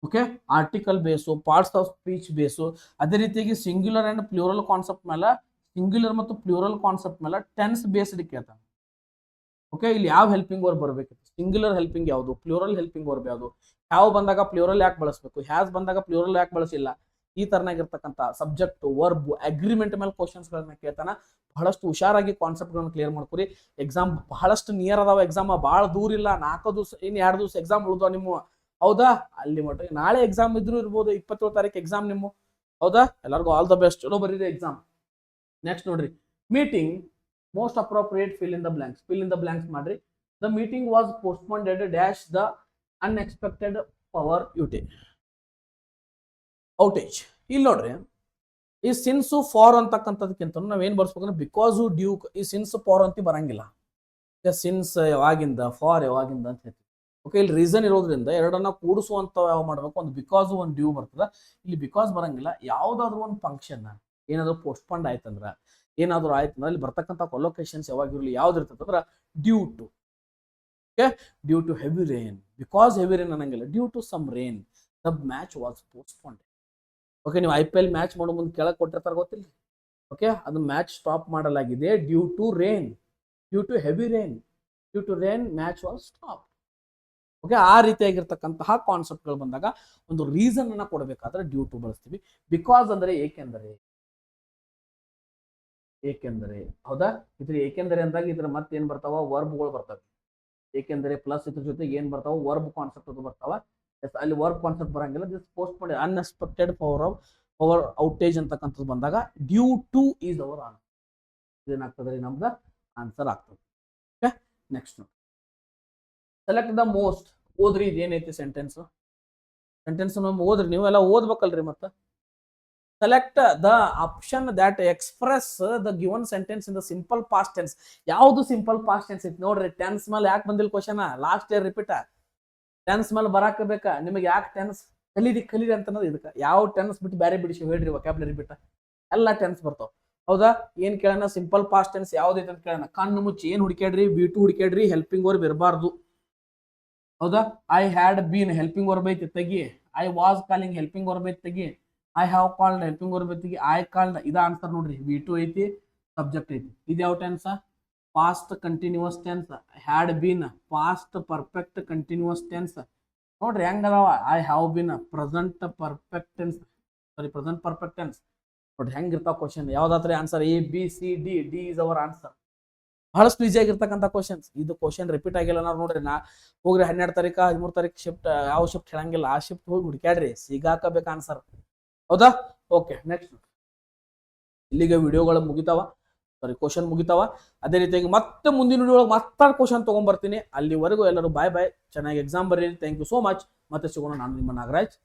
Okay, article base, parts of speech base, ಅದೇ ರೀತಿಯಾಗಿ ಸಿಂಗ್ಯುಲರ್ ಅಂಡ್ ಪ್ಲೂರಲ್ ಕಾನ್ಸೆಪ್ಟ್ ಮೇಲೆ, ಸಿಂಗ್ಯುಲರ್ ಮತ್ತು ಪ್ಲೂರಲ್ ಕಾನ್ಸೆಪ್ಟ್ ಮೇಲೆ ಟೆನ್ಸ್ ಬೇಸ್ಡ್ ಕೇಳ್ತಾನೆ. ಓಕೆ, ಇಲ್ಲಿ ಯಾವ ಹೆಲ್ಪಿಂಗ್ ವರ್ಬ್ ಬರಬೇಕಿತ್ತು, ಸಿಂಗ್ಯುಲರ್ ಹೆಲ್ಪಿಂಗ್ ಯಾವುದು, ಪ್ಲೂರಲ್ ಹೆಲ್ಪಿಂಗ್ ವರ್ಬ್ ಯಾವುದು, ಯಾವ ಬಂದಾಗ ಪ್ಲೂರಲ್ ಯಾಕೆ ಬಳಸಬೇಕು, ಹ್ಯಾಸ್ ಬಂದಾಗ ಪ್ಲೂರಲ್ ಯಾಕೆ ಬಳಸಿಲ್ಲ, ಈ ತರನಾಗಿರ್ತಕ್ಕಂಥ ಸಬ್ಜೆಕ್ಟ್, ವರ್ಬ್, ಅಗ್ರಿಮೆಂಟ್ ಮೇಲೆ ಕ್ವಶನ್ಸ್ ಗಳನ್ನ ಕೇಳ್ತಾನ. ಬಹಳಷ್ಟು ಹುಷಾರಾಗಿ ಕಾನ್ಸೆಪ್ಟ್ ಗಳನ್ನ ಕ್ಲಿಯರ್ ಮಾಡ್ಕೊರಿ. ಎಕ್ಸಾಮ್ ಬಹಳಷ್ಟು ನಿಯರ್ ಅದಾವ, ಎಕ್ಸಾಮ್ ಭಾಳ ದೂರ ಇಲ್ಲ, 4 ದಿವಸ ಇನ್ನು 2 ದಿವಸ ಎಕ್ಸಾಮ್ ಉಳಿದವ ನಿಮ್ಮ. ಹೌದಾ? ಅಲ್ಲಿ ಮಟ್ಟ ನಾಳೆ ಎಕ್ಸಾಮ್ ಇದ್ರು ಇರ್ಬೋದು, 27 ತಾರೀಕು ಎಕ್ಸಾಮ್ ನಿಮ್ಮ. ಹೌದಾ? ಎಲ್ಲರಿಗೂ ಆಲ್ ದ ಬೆಸ್ಟ್, ಚಲೋ ಬರೀರಿ ಎಕ್ಸಾಮ್. ನೆಕ್ಸ್ಟ್ ನೋಡ್ರಿ, meeting most appropriate fill in the blanks. Fill in the blanks ಮಾಡ್ರಿ. The meeting was postponed dash the unexpected power outage. ಇಲ್ಲಿ ನೋಡ್ರಿ, ಈ ಸಿನ್ಸು ಫಾರ್ ಅಂತಕ್ಕಂಥದಕ್ಕಿಂತ ನಾವೇನ್ ಬರ್ಸ್ಬೇಕಂದ್ರೆ ಬಿಕಾಸ್ ಡ್ಯೂ. ಈ ಸಿನ್ಸ್ ಫಾರ್ ಅಂತ ಬರಂಗಿಲ್ಲ. ಸಿನ್ಸ್ ಯಾವಾಗಿಂದ, ಫಾರ್ ಯಾವಾಗಿಂದ ಅಂತ ಹೇಳ್ತೀವಿ. ಓಕೆ, ಇಲ್ಲಿ ರೀಸನ್ ಇರೋದ್ರಿಂದ ಎರಡನ್ನ ಕೂಡಿಸುವಂತ ಯಾವ ಮಾಡ್ಬೇಕು, ಒಂದು ಬಿಕಾಸ್ ಒಂದು ಡ್ಯೂ ಬರ್ತದ. ಇಲ್ಲಿ ಬಿಕಾಸ್ ಬರಂಗಿಲ್ಲ. ಯಾವ್ದಾದ್ರು ಒಂದು ಫಂಕ್ಷನ್ ಏನಾದ್ರು ಪೋಸ್ಟ್ಪೋಂಡ್ ಆಯ್ತಂದ್ರ, ಏನಾದ್ರು ಆಯ್ತಂದ್ರೆ ಇಲ್ಲಿ ಬರ್ತಕ್ಕಂಥ ಕೊಲೊಕೇಶನ್ಸ್ ಯಾವಾಗಿರಲಿ ಯಾವ್ದು ಇರ್ತದಂದ್ರ due to. Okay, due to heavy rain, because heavy rain ಅನ್ನಂಗಿಲ್ಲ, due to some rain the match was postponed. Okay, ನೀವು IPL ಮ್ಯಾಚ್ ಮಾಡೋ ಮುಂದೆ ಕೆಳಗೆ ಕೊಟ್ಟಿರ್ತಾರೆ ಗೊತ್ತಿಲ್ಲ. ಓಕೆ, ಅದು ಮ್ಯಾಚ್ ಸ್ಟಾಪ್ ಮಾಡಲಾಗಿದೆ due to rain, due to heavy rain, due to rain match was stop. Okay, ಆ ರೀತಿಯಾಗಿರ್ತಕ್ಕಂತಹ ಕಾನ್ಸೆಪ್ಟ್ಗಳು ಬಂದಾಗ ಒಂದು ರೀಸನ್ ಅನ್ನ ಕೊಡಬೇಕಾದ್ರೆ ಡ್ಯೂ ಟು ಬಳಸ್ತೀವಿ. ಬಿಕಾಸ್ ಅಂದ್ರೆ ಏಕೆಂದರೆ, ಏಕೆಂದರೆ. ಹೌದಾ? ಇದ್ರ ಏಕೆಂದರೆ ಅಂದಾಗ ಇದ್ರ ಮತ್ತೆ ಏನ್ ಬರ್ತಾವ, ವರ್ಬ್ಗಳು ಬರ್ತವೆ. ಏಕೆಂದರೆ ಪ್ಲಸ್ ಇದ್ರ ಜೊತೆಗೆ ಏನ್ ಬರ್ತಾವ, ವರ್ಬ್ ಕಾನ್ಸೆಪ್ಟ್ ಅದು ಬರ್ತಾವ. ಅಲ್ಲಿ ವರ್ಬ್ ಕಾನ್ಸೆಪ್ಟ್ ಬರಂಗಿಲ್ಲ. This postponed unexpected power outage ಅಂತಕ್ಕಂಥದ್ದು ಬಂದಾಗ due to is our answer. ಇದೇನಾಗ್ತದೆ, ನಮ್ದು ಆನ್ಸರ್ ಆಗ್ತದೆ. Okay, next select the most. ಓದ್ರಿ, ಇದೇನೈತಿ ಸೆಂಟೆನ್ಸ್. ಸೆಂಟೆನ್ಸ್ ಓದ್ರಿ, ನೀವೆಲ್ಲ ಓದ್ಬೇಕಲ್ರಿ. ಮತ್ತೆ select the option that express the given sentence in the simple past tense. ಯಾವ್ದು ಸಿಂಪಲ್ ಪಾಸ್ಟ್ ಟೆನ್ಸ್ ಐತಿ ನೋಡ್ರಿ. ಟೆನ್ಸ್ ಮೇಲೆ ಯಾಕೆ ಬಂದಿಲ್ಲ question, last year repeat. Tense ಮೇಲೆ ಬರಾಕ ಬೇಕಾ ನಿಮಗೆ? ಯಾಕೆ ಟೆನ್ಸ್ ಕಲೀರಿ ಅಂತ ಇದಕ್ಕೆ. ಯಾವ ಟೆನ್ಸ್ ಬಿಟ್ಟು ಬೇರೆ ಬಿಡಿಸಿ ಹೇಳ್ರಿ, ವೊಕ್ಯಾಬ್ಯುಲರಿ ಬಿಟ್ಟ ಎಲ್ಲ ಟೆನ್ಸ್ ಬರ್ತಾವ. ಹೌದಾ? ಏನ್ ಕೇಳೋಣ, ಸಿಂಪಲ್ ಪಾಸ್ಟ್ ಟೆನ್ಸ್ ಯಾವ್ದೈತೆ ಅಂತ ಕೇಳೋಣ. ಕಣ್ಣು ಮುಚ್ಚಿ ಏನ್ ಹುಡುಕ್ಯಾಡ್ರಿ, V2 ಹುಡುಕ್ಯಾಡ್ರಿ, ಹೆಲ್ಪಿಂಗ್ ವರ್ಬ್ ಇರಬಾರ್ದು. ಹೌದಾ? I had been helping verb ಐತಿ, ತೆಗಿ. I was calling helping verb ಐತಿ, ತೆಗಿ. I have called helping verb ಐತಿ, ಐ ಕಾಲ್ಡ್. ಇದ ಆನ್ಸರ್ ನೋಡ್ರಿ. V2 ಐತಿ, ಸಬ್ಜೆಕ್ಟ್ ಐತಿ. ಇದು ಯಾವ tense? Past continuous tense. Had been past perfect continuous tense. ನೋಡ್ರಿ ಹೆಂಗದಾವ. I have been present perfect tense, sorry present perfect tense. ನೋಡ್ರಿ ಹೆಂಗಿರ್ತಾವ ಕ್ವಶನ್. ಯಾವ್ದಾತ್ರಿ answer? ABCD. D is our answer. ಬಹಳಷ್ಟು ಈಸಿ ಆಗಿರ್ತಕ್ಕಂಥ ಕ್ವಶನ್ಸ್. ಇದು ಕ್ವಶನ್ ರಿಪೀಟ್ ಆಗಿಲ್ಲ. ನಾವು ನೋಡ್ರಿ, ನಾ ಹೋಗ್ರಿ 12 ತಾರೀಕು 13 ತಾರೀಕು ಶಿಫ್ಟ್, ಯಾವ ಶಿಫ್ಟ್ ಹೇಳಂಗಿಲ್ಲ, ಆ ಶಿಫ್ಟ್ ಹೋಗಿ ಹುಡುಕ್ಯಾಡ್ರಿ, ಸಿಗಾಕಬೇಕು ಆನ್ಸರ್. ಹೌದಾ? Okay, next. ಇಲ್ಲಿಗೆ ವಿಡಿಯೋಗಳು ಮುಗಿತಾವ, ಸಾರಿ ಕ್ವಶನ್ ಮುಗಿತಾವ. ಅದೇ ರೀತಿಯಾಗಿ ಮತ್ತೆ ಮುಂದಿನ ವಿಡಿಯೋ ಒಳಗೆ ಮತ್ತೆ ಕ್ವಶನ್ ತಗೊಂಡ್ಬರ್ತೀನಿ. ಅಲ್ಲಿವರೆಗೂ ಎಲ್ಲರೂ ಬಾಯ್ ಬಾಯ್, ಚೆನ್ನಾಗಿ ಎಕ್ಸಾಮ್ ಬರೀರಿ. Thank you so much. ಮತ್ತೆ ಸಿಗೋಣ. ನಾನು ನಿಮ್ಮ ನಾಗರಾಜ್.